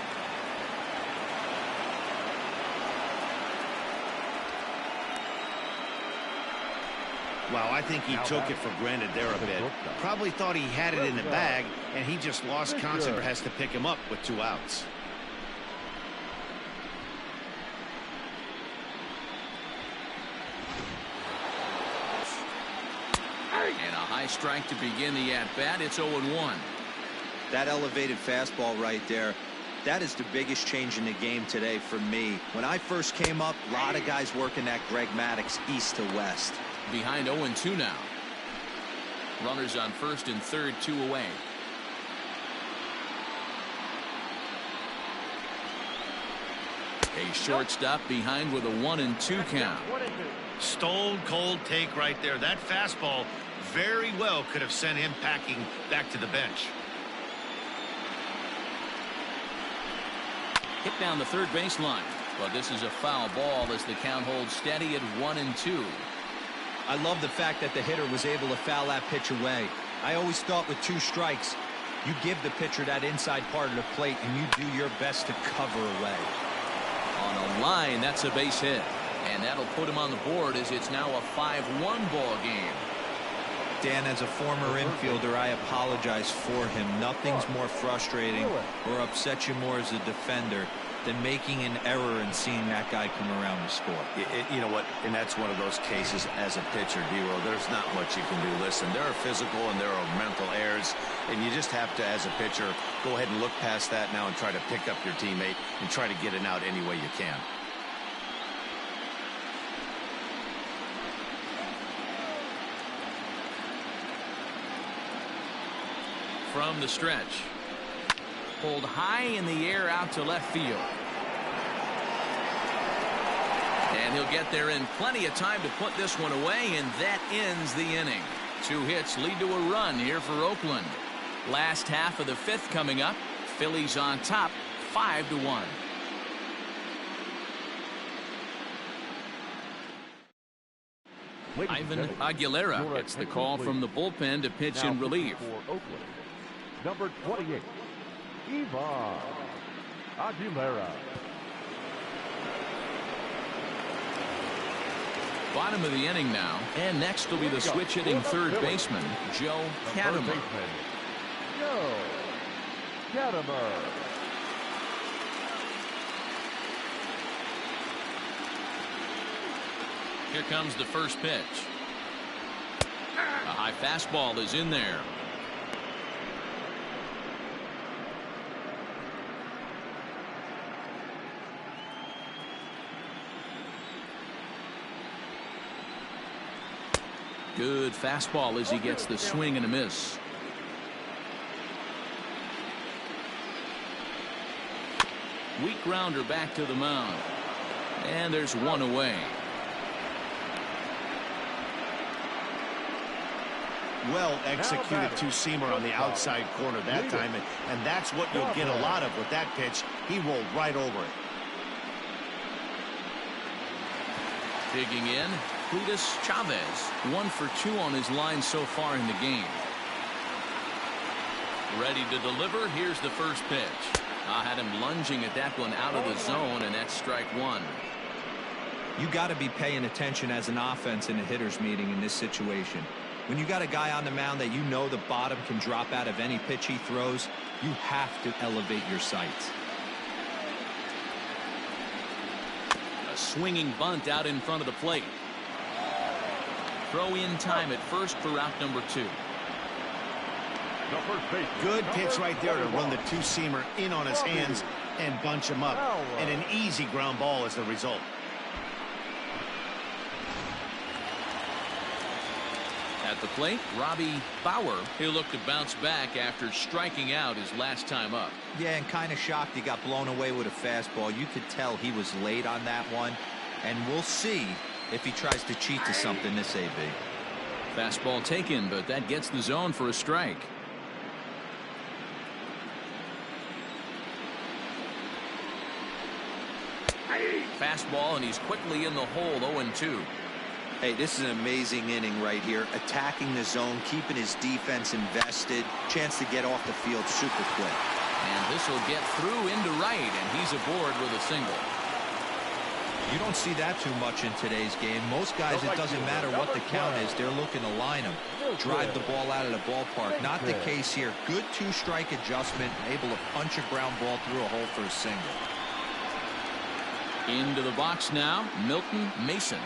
B: Wow, I think he took it for granted there a bit. Probably thought he had it in the bag, and he just lost concentration. Has to pick him up with 2 outs.
A: And a high strike to begin the at-bat. It's 0-1.
D: That elevated fastball right there, that is the biggest change in the game today for me. When I first came up, a lot of guys working that Greg Maddux east to west.
A: Behind 0-2 now. Runners on first and third, 2 away. A shortstop behind with a 1-2 count.
B: Stone cold take right there. That fastball very well could have sent him packing back to the bench.
A: Hit down the third baseline. But this is a foul ball as the count holds steady at 1-2.
D: I love the fact that the hitter was able to foul that pitch away. I always thought with 2 strikes, you give the pitcher that inside part of the plate and you do your best to cover away.
A: On a line, that's a base hit. And that'll put him on the board as it's now a 5-1 ball game.
D: Dan, as a former infielder, I apologize for him. Nothing's more frustrating or upsets you more as a defender than making an error and seeing that guy come around to score.
B: You know what? And that's one of those cases as a pitcher, D-Roll. There's not much you can do. Listen, there are physical and there are mental errors, and you just have to, as a pitcher, go ahead and look past that now and try to pick up your teammate and try to get it out any way you can.
A: From the stretch. Pulled high in the air out to left field. And he'll get there in plenty of time to put this one away, and that ends the inning. 2 hits lead to a run here for Oakland. Last half of the 5th coming up. Phillies on top, 5-1. Ivan Aguilera gets the call from the bullpen to pitch in relief.
C: For Oakland, number 28, Ivan Aguilera.
A: Bottom of the inning now, and next will be the switch-hitting third baseman, Joe Katimer.
C: Joe Katimer.
A: Here comes the first pitch. A high fastball is in there. Good fastball as he gets the swing and a miss. Weak grounder back to the mound. And there's one away.
B: Well executed two-seamer on the outside corner that time, and that's what you'll get a lot of with that pitch. He rolled right over it.
A: Digging in, Cletus Chavez, 1 for 2 on his line so far in the game. Ready to deliver. Here's the first pitch. I had him lunging at that one out of the zone, and that's strike 1.
D: You got to be paying attention as an offense in a hitter's meeting in this situation. When you got a guy on the mound that you know the bottom can drop out of any pitch he throws, you have to elevate your sights.
A: A swinging bunt out in front of the plate. Throw in time at first for out number 2.
B: Good pitch right there to run the two-seamer in on his hands and bunch him up. And an easy ground ball is the result.
A: At the plate, Robbie Bauer. He'll look to bounce back after striking out his last time up.
D: Yeah, and kind of shocked he got blown away with a fastball. You could tell he was late on that one. And we'll see if he tries to cheat to something this AB.
A: Fastball taken, but that gets the zone for a strike. Fastball, and he's quickly in the hole, 0-2.
D: Hey, this is an amazing inning right here. Attacking the zone, keeping his defense invested. Chance to get off the field super quick.
A: And this will get through into right, and he's aboard with a single.
D: You don't see that too much in today's game. Most guys, it doesn't matter what the count is. They're looking to line them. Drive the ball out of the ballpark. Not the case here. Good two-strike adjustment. Able to punch a ground ball through a hole for a single.
A: Into the box now, Milton Mason.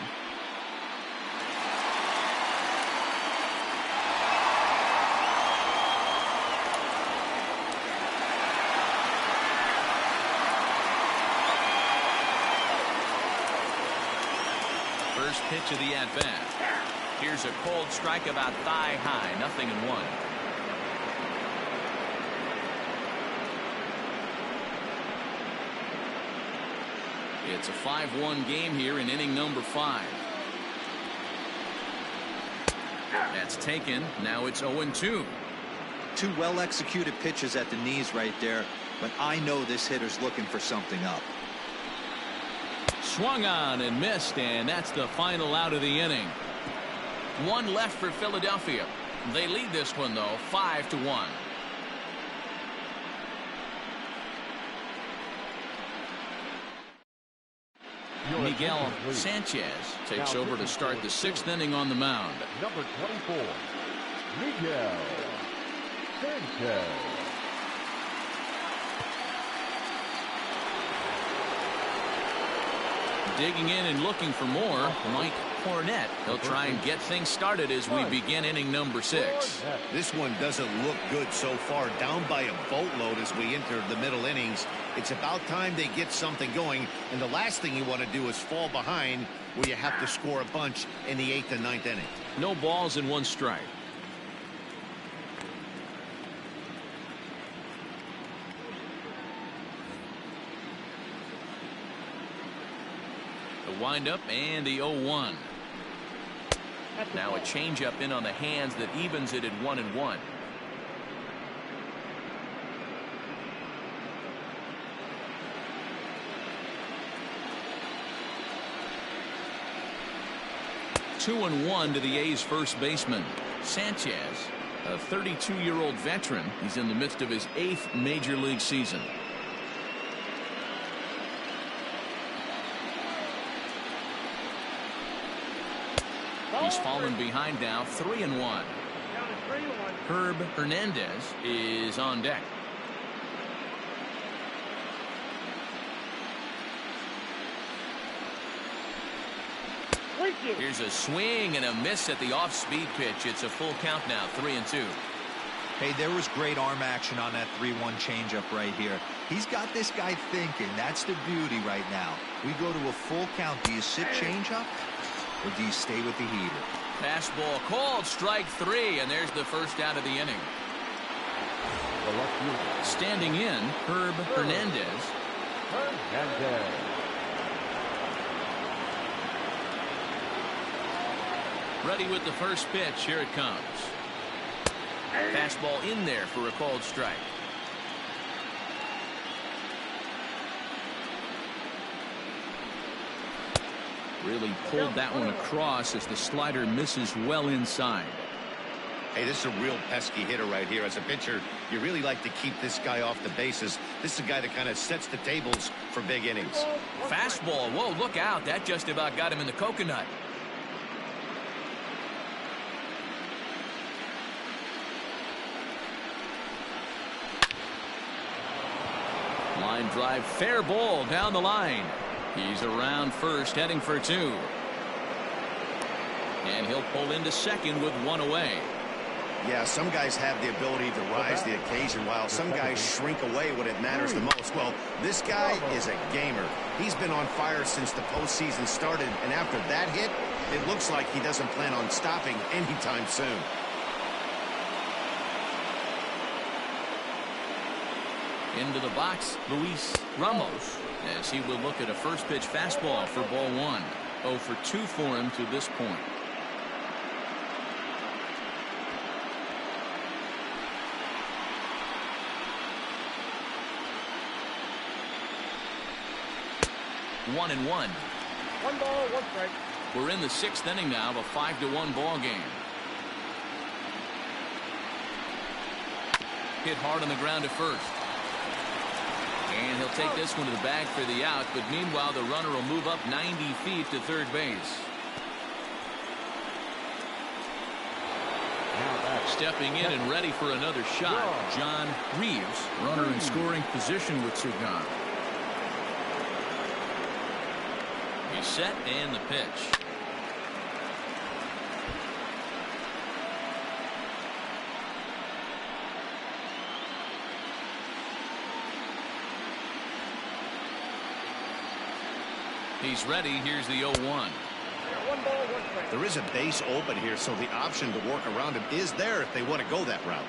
A: First pitch of the at-bat. Here's a cold strike about thigh high, 0-1. It's a 5-1 game here in inning number 5. That's taken. Now it's 0-2.
D: Two well-executed pitches at the knees right there, but I know this hitter's looking for something up.
A: Swung on and missed, and that's the final out of the inning. One left for Philadelphia. They lead this one, though, 5-1. Miguel Sanchez takes over to start the 6th inning on the mound.
C: Number 24, Miguel Sanchez.
A: Digging in and looking for more, Mike Cornett. He'll try and get things started as we begin inning number 6.
B: This one doesn't look good so far. Down by a boatload as we enter the middle innings. It's about time they get something going, and the last thing you want to do is fall behind where you have to score a bunch in the 8th and 9th inning.
A: No balls and 1 strike. The windup and the 0-1. Now a changeup in on the hands that evens it at 1-1. Two and 1 to the A's first baseman. Sanchez, a 32-year-old veteran. He's in the midst of his 8th major league season. He's fallen behind now, 3-1. Herb Hernandez is on deck. Here's a swing and a miss at the off-speed pitch. It's a full count now, 3-2.
D: Hey, there was great arm action on that 3-1 changeup right here. He's got this guy thinking. That's the beauty right now. We go to a full count. Do you sit changeup or do you stay with the heater?
A: Fastball called, strike 3, and there's the first out of the inning. Standing in, Herb Hernandez. Ready with the first pitch. Here it comes. Fastball in there for a called strike. Really pulled that one across as the slider misses well inside.
B: Hey, this is a real pesky hitter right here. As a pitcher, you really like to keep this guy off the bases. This is a guy that kind of sets the tables for big innings.
A: Fastball. Whoa, look out. That just about got him in the coconut. Line drive, fair ball down the line. He's around first, heading for 2. And he'll pull into second with 1 away.
B: Yeah, some guys have the ability to rise the occasion, while some guys shrink away when it matters the most. Well, this guy is a gamer. He's been on fire since the postseason started, and after that hit, It looks like he doesn't plan on stopping anytime soon.
A: Into the box, Luis Ramos, as he will look at a first pitch fastball for ball one. 0 for 2 for him to this point. One and one.
E: 1 ball, 1 strike.
A: We're in the 6th inning now of a 5-1 ball game. Hit hard on the ground at first. And he'll take this one to the bag for the out, but meanwhile the runner will move up 90 feet to third base. Stepping in and ready for another shot, John Reeves, runner in scoring position with 2 gone. He's set and the pitch. He's ready. Here's the 0-1.
E: 1 ball, 1 strike.
B: There is a base open here, so the option to work around him is there if they want to go that route.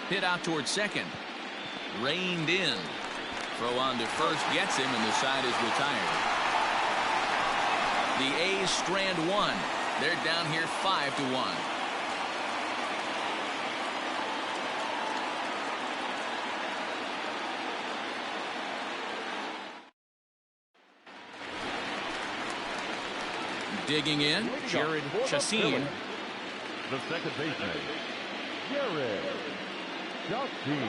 A: Hit out towards second. Reined in. Throw on to first gets him, and the side is retired. The A's strand 1. They're down here 5-1. Digging in, Jared Chassin.
C: The second baseman, Jared Chassin.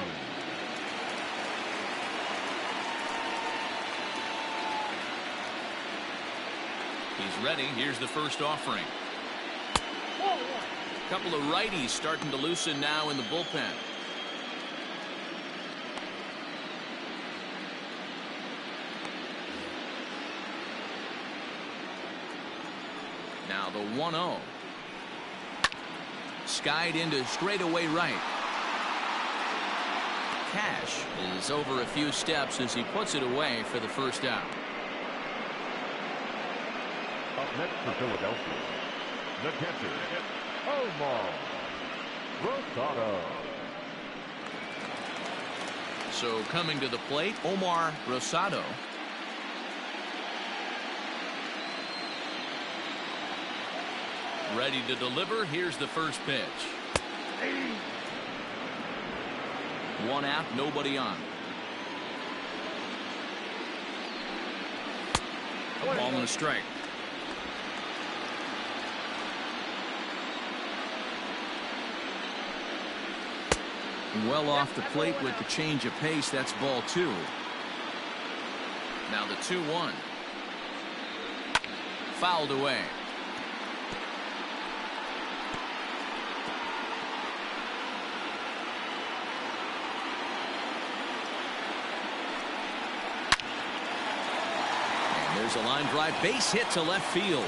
A: He's ready. Here's the first offering. Couple of righties starting to loosen now in the bullpen. Now the 1-0. Skied into straightaway right. Cash is over a few steps as he puts it away for the first out.
C: Up next for Philadelphia, the catcher, Omar Rosado.
A: So coming to the plate, Omar Rosado. Ready to deliver. Here's the first pitch. 1 out, nobody on. A ball and a strike. Well off the plate with the change of pace. That's ball 2. Now the 2-1. Fouled away. And there's a line drive, base hit to left field.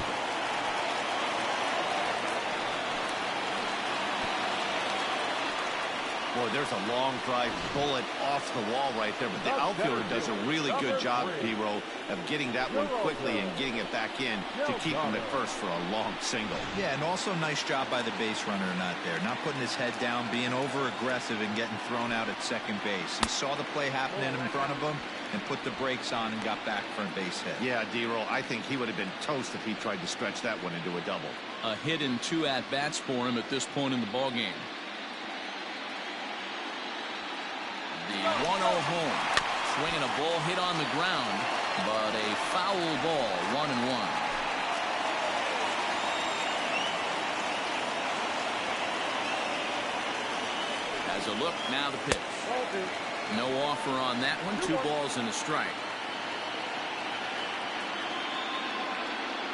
B: Boy, there's a long drive bullet off the wall right there, but the outfielder does a really good job, Hero, of getting that one quickly and getting it back in to keep him at first for a long single.
D: Yeah, and also nice job by the base runner not there. Not putting his head down, being over-aggressive and getting thrown out at second base. He saw the play happening in front of him and put the brakes on and got back for a base hit.
B: Yeah, D-Roll, I think he would have been toast if he tried to stretch that one into a double.
A: A hit and 2 at-bats for him at this point in the ballgame. The 1-0 home. Swinging a ball hit on the ground, but a foul ball, 1-1. Has a look, now the pitch. No offer on that one. 2 balls and a strike.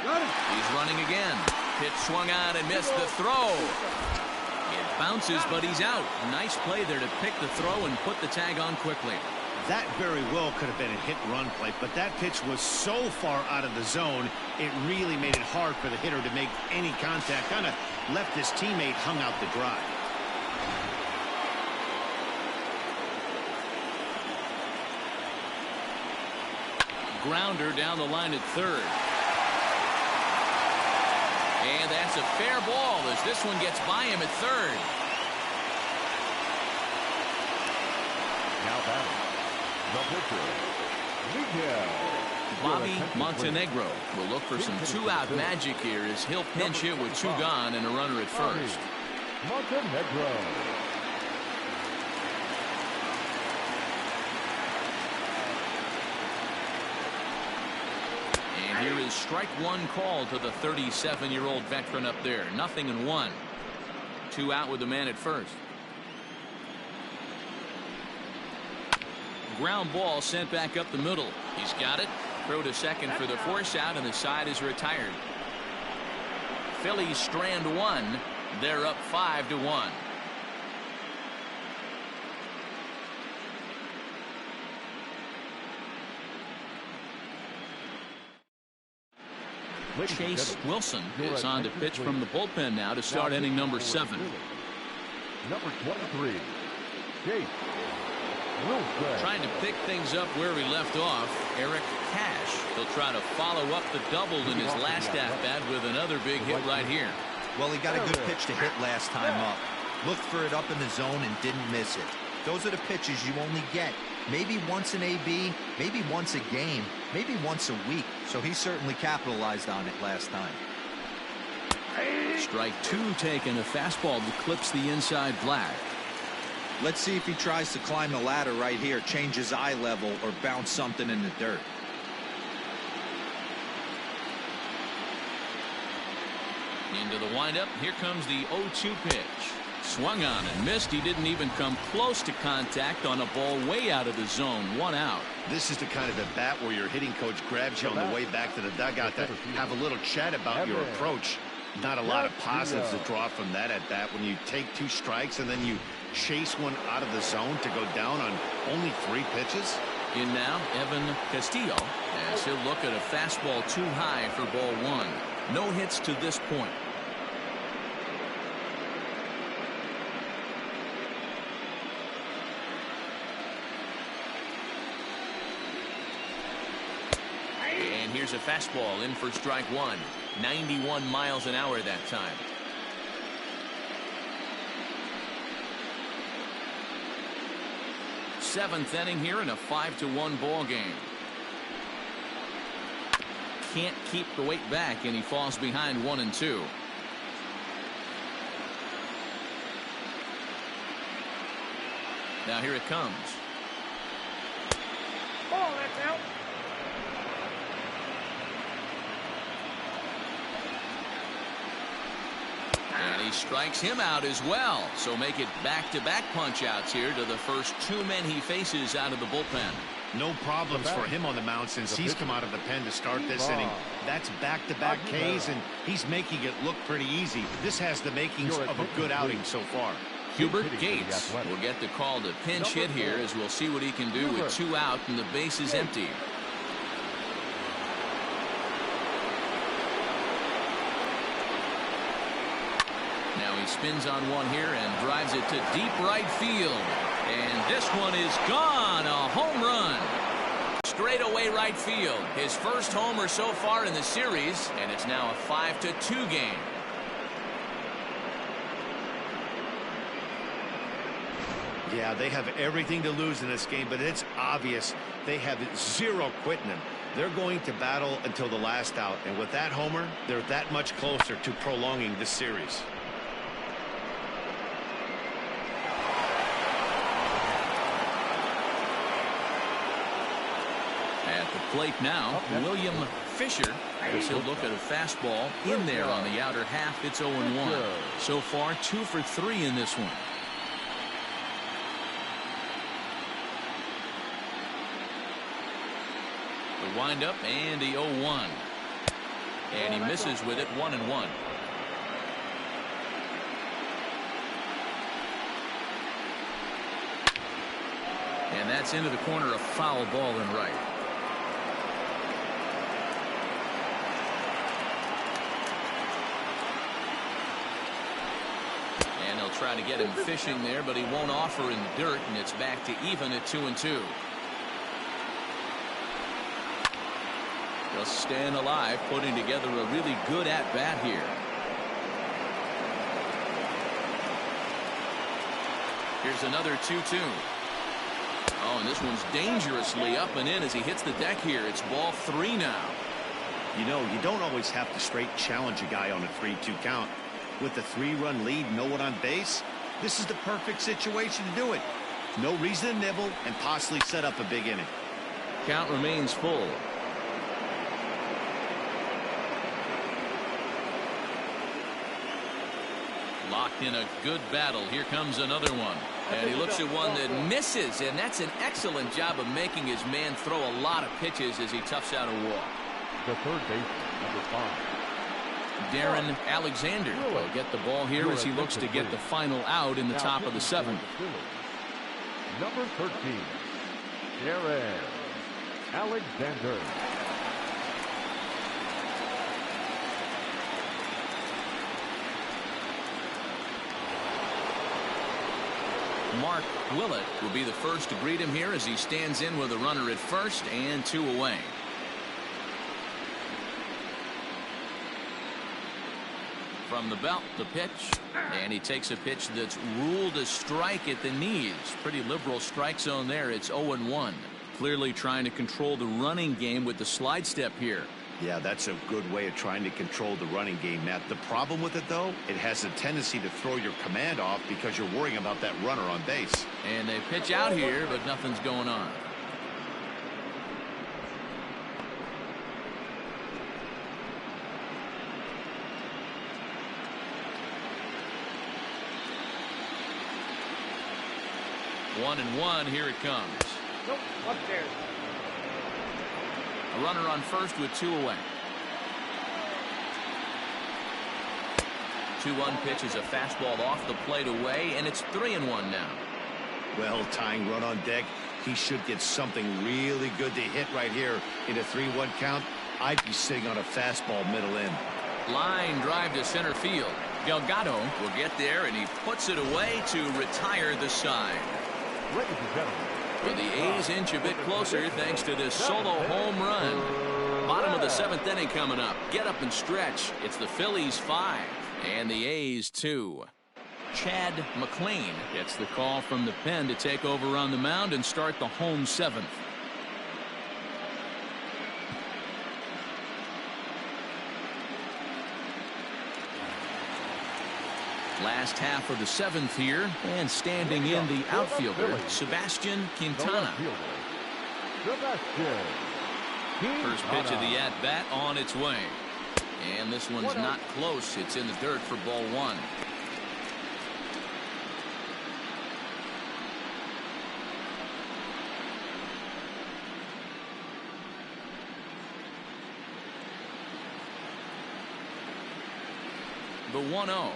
A: He's running again. Pitch swung on and missed the throw. It bounces, but he's out. Nice play there to pick the throw and put the tag on quickly.
B: That very well could have been a hit-and-run play, but that pitch was so far out of the zone, it really made it hard for the hitter to make any contact. Kind of left his teammate hung out to dry.
A: Grounder down the line at third. And that's a fair ball as this one gets by him at third.
C: Now batting, the pitcher, Miguel.
A: Bobby Montenegro will look for some two-out magic here as he'll pinch hit with two gone and a runner at first.
C: Montenegro.
A: And here is strike one call to the 37-year-old veteran up there. 0-1. Two out with the man at first. Ground ball sent back up the middle. He's got it. Throw to second for the force out, and the side is retired. Phillies strand one. They're up 5-1. Chase Wilson is on to pitch from the bullpen now to start inning number 7.
C: Number 23, Chase Wilson.
A: Trying to pick things up where he left off, Eric Cash. He'll try to follow up the double in his last at-bat with another big hit right here.
D: Well, he got a good pitch to hit last time up. Looked for it up in the zone and didn't miss it. Those are the pitches you only get maybe once in AB, maybe once a game, maybe once a week. So he certainly capitalized on it last time.
A: Strike two taken, a fastball that clips the inside black.
D: Let's see if he tries to climb the ladder right here, change his eye level, or bounce something in the dirt.
A: Into the windup. Here comes the 0-2 pitch. Swung on and missed. He didn't even come close to contact on a ball way out of the zone. 1 out.
B: This is the kind of at bat where your hitting coach grabs you on the way back to the dugout to have a little chat about your approach. Not a lot of positives to draw from that at bat when you take 2 strikes and then you chase one out of the zone to go down on only 3 pitches.
A: In now, Evan Castillo, as he'll look at a fastball too high for ball 1. No hits to this point. And here's a fastball in for strike 1. 91 miles an hour that time. Seventh inning here in a 5-1 ball game. Can't keep the weight back, and he falls behind 1-2. Now here it comes.
E: Ball, that's out.
A: And he strikes him out as well. So make it back-to-back punch-outs here to the first 2 men he faces out of the bullpen.
B: No problems for him on the mound since he's come out of the pen to start this inning. That's back-to-back Ks, and he's making it look pretty easy. This has the makings of a good outing so far.
A: Hubert Gates will get the call to pinch hit here, as we'll see what he can do with 2 out and the base is empty. Now he spins on one here and drives it to deep right field. And this one is gone. A home run. Straight away right field. His first homer so far in the series, and it's now a 5-2 game.
B: Yeah, they have everything to lose in this game, but it's obvious they have zero quitting them. They're going to battle until the last out, and with that homer, they're that much closer to prolonging this series.
A: At the plate now, William Fisher, as he'll look at a fastball in there on the outer half. It's 0-1. So far, 2 for 3 in this one. The windup and the 0-1. And he misses with it. 1-1. And that's into the corner, a foul ball in right. And they'll try to get him fishing there, but he won't offer in the dirt, and it's back to even at 2-2. Just staying alive, putting together a really good at-bat here. Here's another 2-2. Oh, and this one's dangerously up and in as he hits the deck here. It's ball 3 now.
B: You know, you don't always have to straight challenge a guy on a 3-2 count. With the 3-run lead, no one on base, this is the perfect situation to do it. No reason to nibble and possibly set up a big inning.
A: Count remains full. Locked in a good battle. Here comes another one. And he looks at one that misses, and that's an excellent job of making his man throw a lot of pitches as he toughs out a walk.
C: The third baseman, number 5.
A: Darren Alexander will get the ball here as he looks to get the final out in the top of the 7th.
C: Number 13, Darren Alexander.
A: Mark Willett will be the first to greet him here as he stands in with a runner at first and 2 away. From the belt, the pitch, and he takes a pitch that's ruled a strike at the knees. Pretty liberal strike zone there. It's 0-1. Clearly trying to control the running game with the slide step here.
B: Yeah, that's a good way of trying to control the running game, Matt. The problem with it, though, it has a tendency to throw your command off because you're worrying about that runner on base.
A: And they pitch out here, but nothing's going on. One and one, here it comes.
E: Nope, upstairs.
A: A runner on first with 2 away. 2-1 pitch is a fastball off the plate away, and it's 3-1 now.
B: Well, tying run on deck. He should get something really good to hit right here in a 3-1 count. I'd be sitting on a fastball middle in.
A: Line drive to center field. Delgado will get there, and he puts it away to retire the side.
C: Ladies and gentlemen,
A: Well, the A's inch a bit closer thanks to this solo home run. Bottom of the 7th inning coming up. Get up and stretch. It's the Phillies 5 and the A's 2. Chad McLean gets the call from the pen to take over on the mound and start the home 7th. Last half of the 7th here, and standing in the outfielder, Sebastian Quintana. First pitch of the at-bat on its way. And this one's not close. It's in the dirt for ball 1. The 1-0.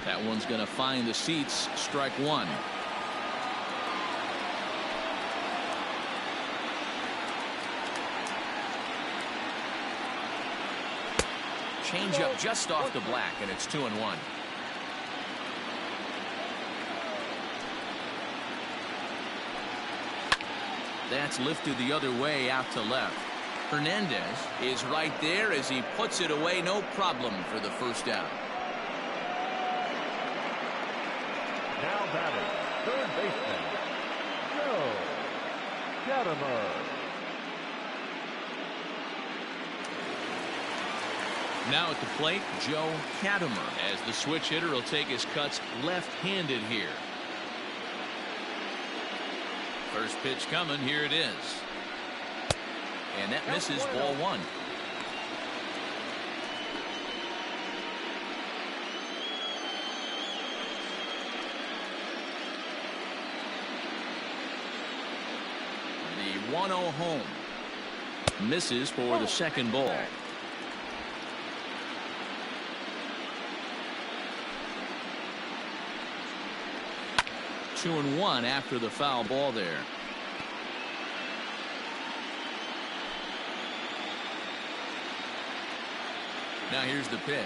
A: That one's going to find the seats. Strike 1. Change up just off the black, and it's 2-1. That's lifted the other way out to left. Hernandez is right there as he puts it away. No problem for the first out.
C: Now batting, third baseman, Joe Gadamer.
A: Now at the plate, Joe Gadamer, as the switch hitter will take his cuts left-handed here. First pitch coming. Here it is. And that misses ball 1. The 1-0 home. Misses for the second ball. 2-1 after the foul ball there. Now here's the pitch.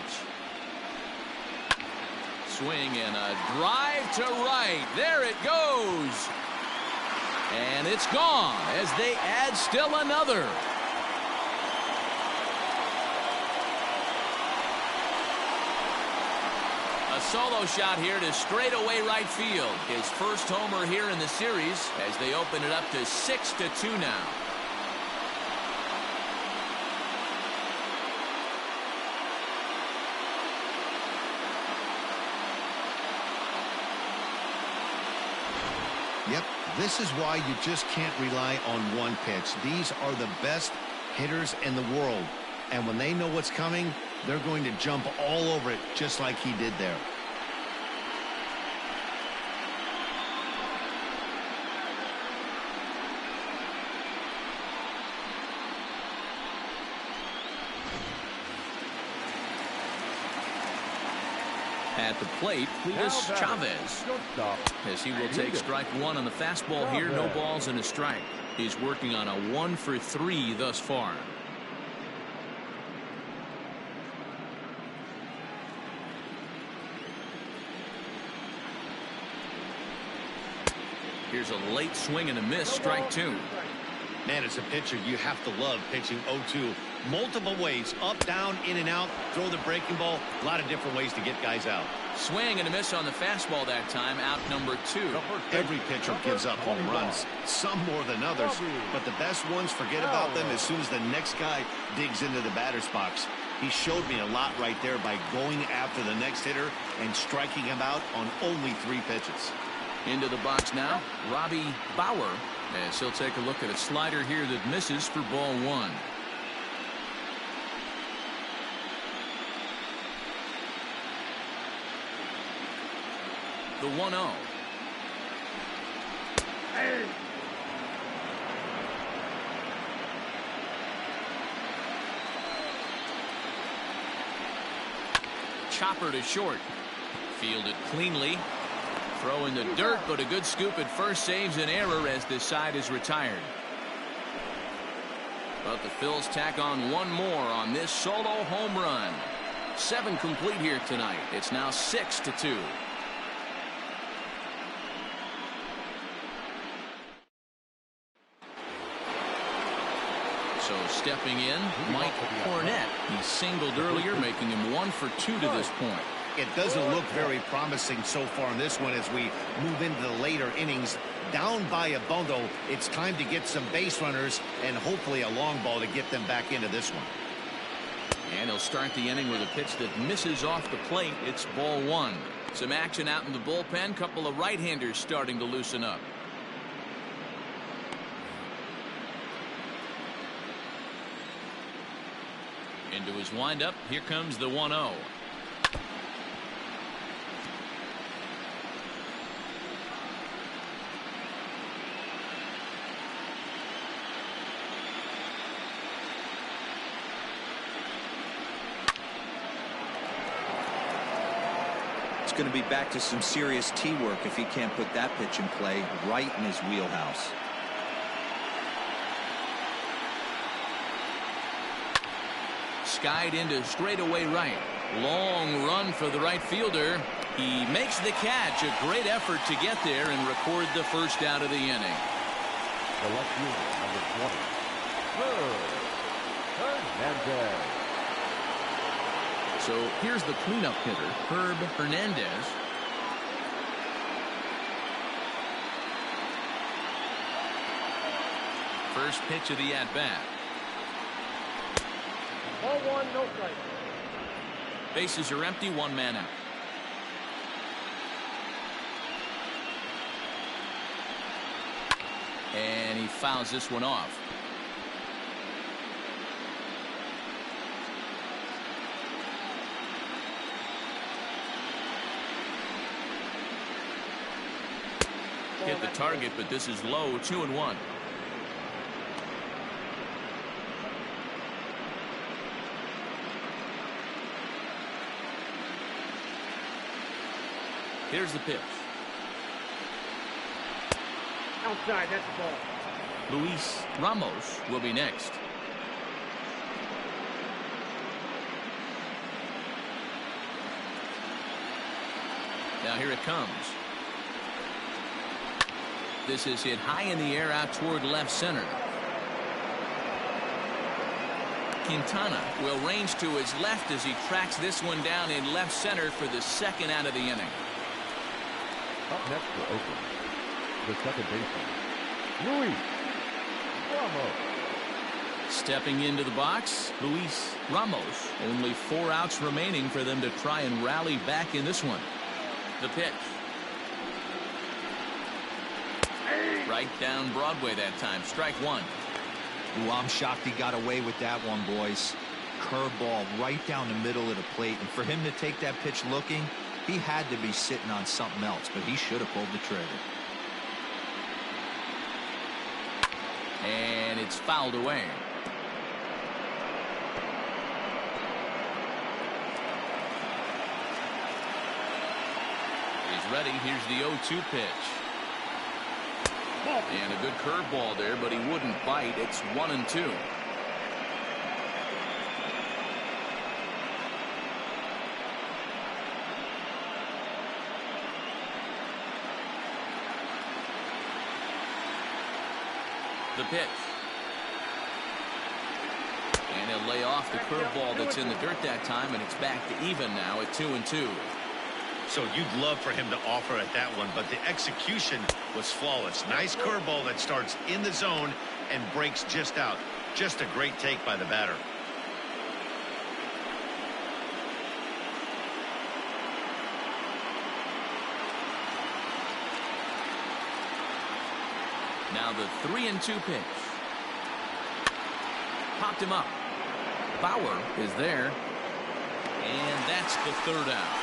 A: Swing and a drive to right. There it goes. And it's gone as they add still another. A solo shot here to straightaway right field. His first homer here in the series as they open it up to 6-2 now.
B: Yep, this is why you just can't rely on one pitch. These are the best hitters in the world. And when they know what's coming, they're going to jump all over it just like he did there.
A: At the plate, Cletus Chavez, as he will take strike one on the fastball here. No balls and a strike. He's working on a 1-for-3 thus far. Here's a late swing and a miss, strike two.
B: Man, as a pitcher, you have to love pitching 0-2. Multiple ways, up, down, in and out, throw the breaking ball. A lot of different ways to get guys out.
A: Swing and a miss on the fastball that time, out number 2.
B: Every pitcher gives up home runs, some more than others, but the best ones, forget about them as soon as the next guy digs into the batter's box. He showed me a lot right there by going after the next hitter and striking him out on only 3 pitches.
A: Into the box now, Robbie Bauer, as he'll take a look at a slider here that misses for ball 1. The 1-0.
E: Hey.
A: Chopper to short. Fielded cleanly. Throw in the dirt, but a good scoop at first saves an error as this side is retired. But the Phils tack on one more on this solo home run. 7 complete here tonight. It's now 6-2. So stepping in, Mike Cornett. He singled earlier, making him 1 for 2 to this point.
B: It doesn't look very promising so far in this one as we move into the later innings. Down by a bundle, it's time to get some base runners and hopefully a long ball to get them back into this one.
A: And he'll start the inning with a pitch that misses off the plate. It's ball 1. Some action out in the bullpen. Couple of right-handers starting to loosen up. Into his windup. Here comes the 1-0.
D: It's going to be back to some serious tee work if he can't put that pitch in play right in his wheelhouse.
A: Skied into straightaway right. Long run for the right fielder. He makes the catch. A great effort to get there and record the first out of the inning.
C: The left fielder, number 20, Hernandez.
A: So here's the cleanup hitter, Herb Hernandez. First pitch of the at-bat.
E: Ball 1, no strike.
A: Bases are empty, 1 man out. And he fouls this one off. Hit the target, but this is low. 2-1. Here's the pitch.
E: Outside, that's the ball.
A: Luis Ramos will be next. Now here it comes. This is hit high in the air out toward left center. Quintana will range to his left as he tracks this one down in left center for the second out of the inning.
C: Up next for Oakland, the second baseman, Luis Ramos.
A: Stepping into the box, Luis Ramos. Only 4 outs remaining for them to try and rally back in this one. The pitch. Right down Broadway that time. Strike one.
D: Ooh, I'm shocked he got away with that one, boys. Curveball right down the middle of the plate. And for him to take that pitch looking, he had to be sitting on something else, but he should have pulled the trigger.
A: And it's fouled away. He's ready. Here's the 0-2 pitch. And a good curveball there, but he wouldn't bite. It's 1-2. The pitch. And he'll lay off the curveball that's in the dirt that time, and it's back to even now at 2-2.
B: So you'd love for him to offer at that one, but the execution was flawless. Nice curveball that starts in the zone and breaks just out. Just a great take by the batter.
A: Now the 3-2 pitch. Popped him up. Bauer is there. And that's the third out.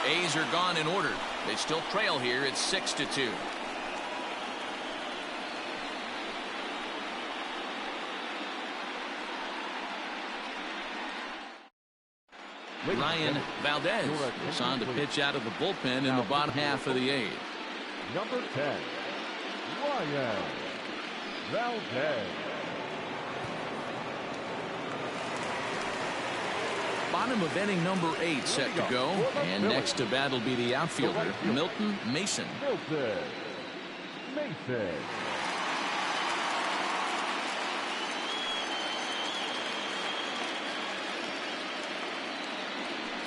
A: A's are gone in order. They still trail here. It's 6-2. Ryan Valdez is on to pitch out of the bullpen in the bottom half of the 8th.
C: Number 10, Ryan Valdez.
A: Bottom of inning number 8 set to go, and next to bat will be the outfielder Milton Mason.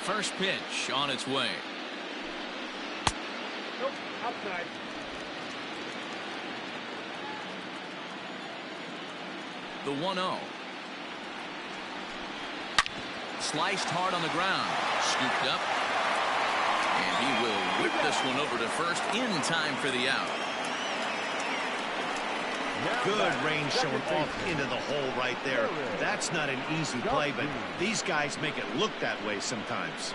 A: First pitch on its way.
E: Nope, outside.
A: The 1-0. Sliced hard on the ground. Scooped up. And he will whip this one over to first in time for the out.
B: Good range showing off into the hole right there. That's not an easy play, but these guys make it look that way sometimes.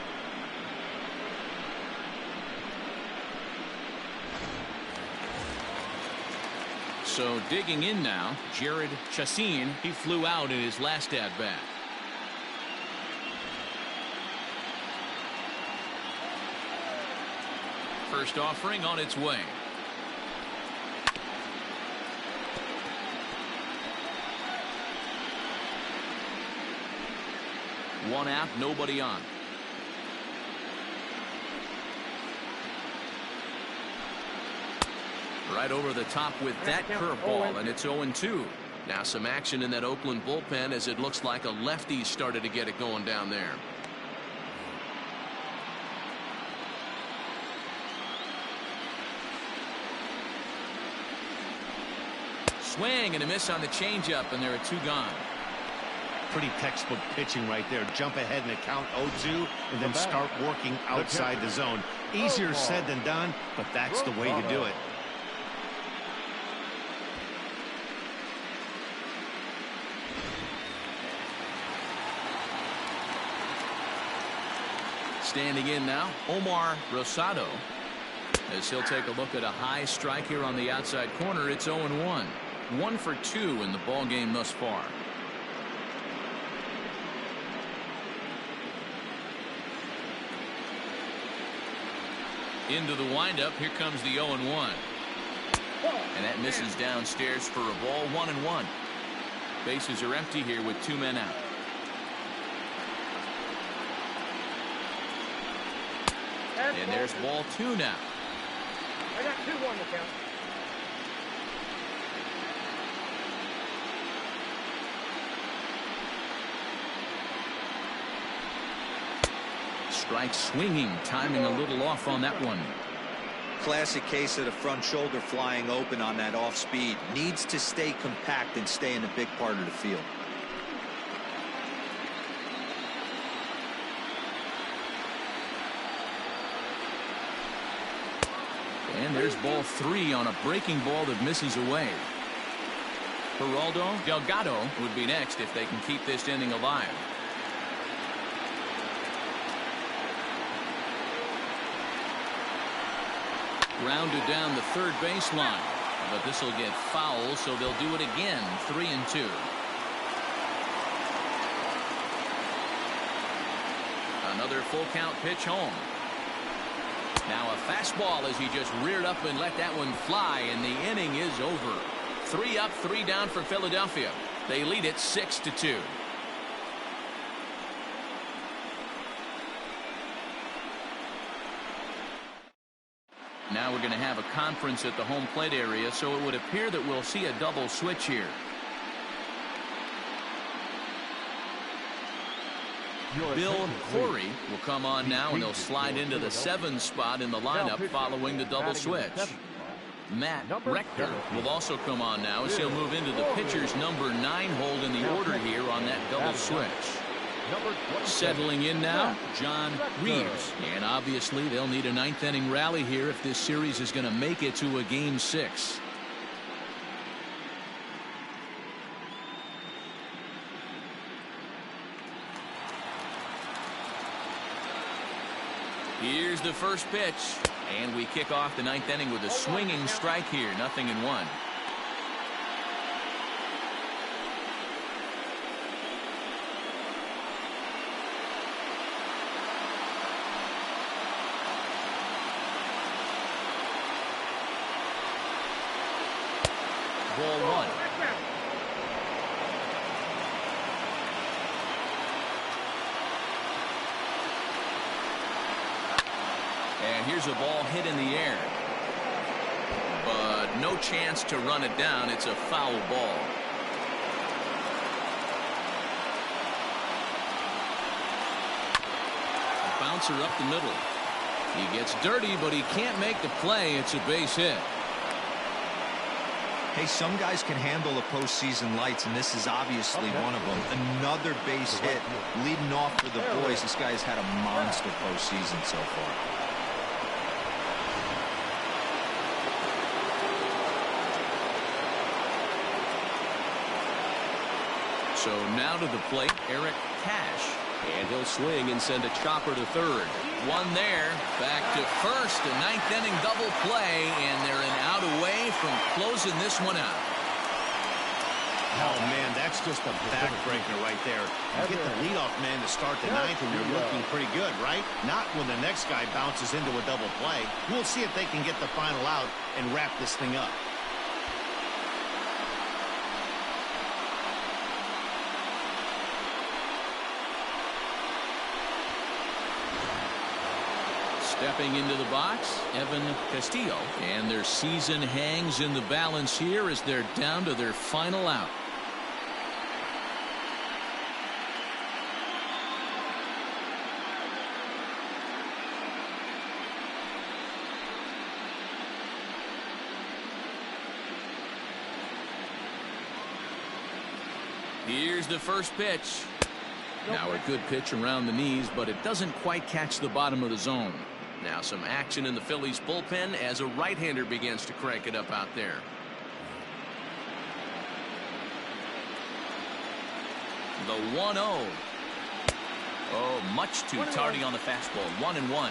A: So digging in now, Jared Chassin. He flew out in his last at-bat. First offering on its way. One out, nobody on. Right over the top with that curveball, and it's 0-2. Now some action in that Oakland bullpen as it looks like a lefty started to get it going down there. Swing and a miss on the changeup, and there are 2 gone.
B: Pretty textbook pitching right there. Jump ahead in the count 0-2 and then start working outside the zone. Easier said than done, but that's the way to do it.
A: Standing in now, Omar Rosado, as he'll take a look at a high strike here on the outside corner. It's 0-1. 1 for 2 in the ball game thus far. Into the windup. Here comes the 0-1. And that misses downstairs for a ball. 1-1. Bases are empty here with 2 men out. And there's ball 2 now.
E: I got 2-1 to count.
A: Strike swinging, timing a little off on that one.
D: Classic case of the front shoulder flying open on that off speed. Needs to stay compact and stay in a big part of the field.
A: And there's ball 3 on a breaking ball that misses away. Geraldo Delgado would be next if they can keep this inning alive. Rounded down the third baseline, but this will get foul, so they'll do it again. 3-2. Another full count pitch home. Now a fastball as he just reared up and let that one fly, and the inning is over. 3 up, 3 down for Philadelphia. They lead it 6-2. Now we're going to have a conference at the home plate area, so it would appear that we'll see a double switch here. Bill Corey will come on now, and he'll slide into the 7 spot in the lineup following the double switch. Matt Rector will also come on now as he'll move into the pitcher's number 9 hold in the order here on that double switch. Settling in now, John Reeves. And obviously they'll need a 9th inning rally here if this series is going to make it to a game 6. Here's the first pitch, and we kick off the 9th inning with a swinging strike here. 0-1. Ball 1. And here's a ball hit in the air, but no chance to run it down. It's a foul ball. A bouncer up the middle. He gets dirty, but he can't make the play. It's a base hit.
D: Hey, some guys can handle the postseason lights, and this is obviously one of them. Another base hit leading off for the boys. This guy has had a monster postseason so far.
A: So now to the plate, Eric Cash. And he'll swing and send a chopper to third. One there, back to first. A 9th inning double play, and they're an out away from closing this one out.
B: Oh, man, that's just a backbreaker right there. You get the leadoff man to start the 9th, and you're looking pretty good, right? Not when the next guy bounces into a double play. We'll see if they can get the final out and wrap this thing up.
A: Stepping into the box, Evan Castillo. And their season hangs in the balance here as they're down to their final out. Here's the first pitch. Now a good pitch around the knees, but it doesn't quite catch the bottom of the zone. Now some action in the Phillies bullpen as a right-hander begins to crank it up out there. The 1-0. Oh, much too tardy on the fastball. 1-1.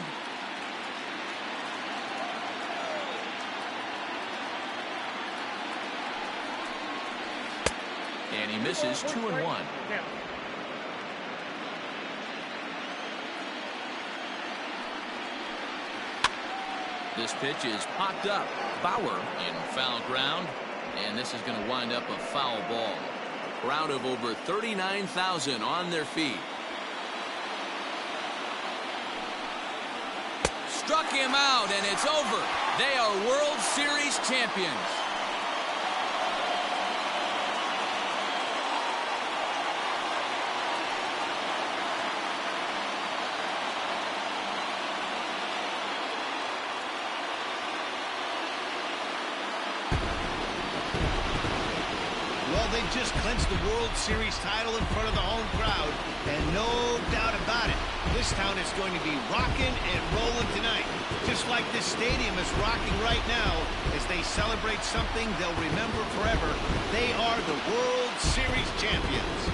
A: And he misses. 2-1. This pitch is popped up. Bauer in foul ground. And this is going to wind up a foul ball. Crowd of over 39,000 on their feet. Struck him out, and it's over. They are World Series champions.
B: Well, they just clinched the World Series title in front of the home crowd, and no doubt about it, this town is going to be rocking and rolling tonight. Just like this stadium is rocking right now as they celebrate something they'll remember forever. They are the World Series champions.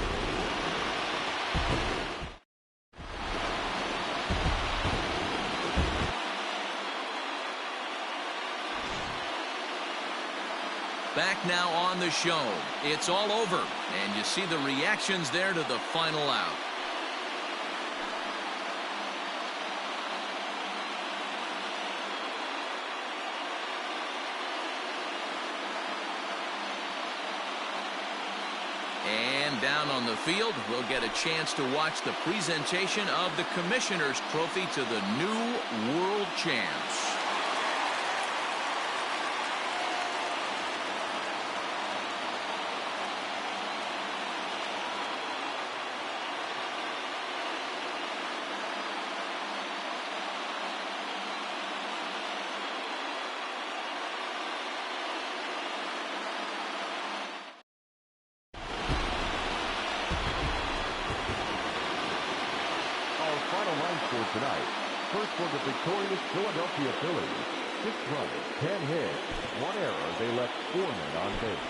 A: Back now on the show. It's all over, and you see the reactions there to the final out. And down on the field, we'll get a chance to watch the presentation of the Commissioner's Trophy to the new world champs.
C: Final line score tonight. First for the victorious Philadelphia Phillies. 6 runs, 10 hits, 1 error. They left 4 men on base.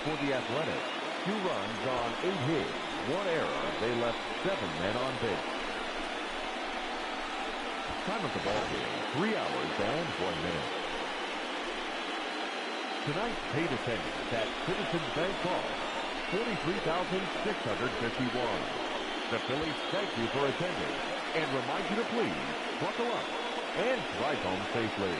C: For the Athletics, 2 runs on 8 hits, 1 error. They left 7 men on base. Time of the ball game, 3 hours and 1 minute. Tonight's paid attendance at Citizens Bank Park, 43,651. The Phillies thank you for attending and remind you to please buckle up and drive home safely.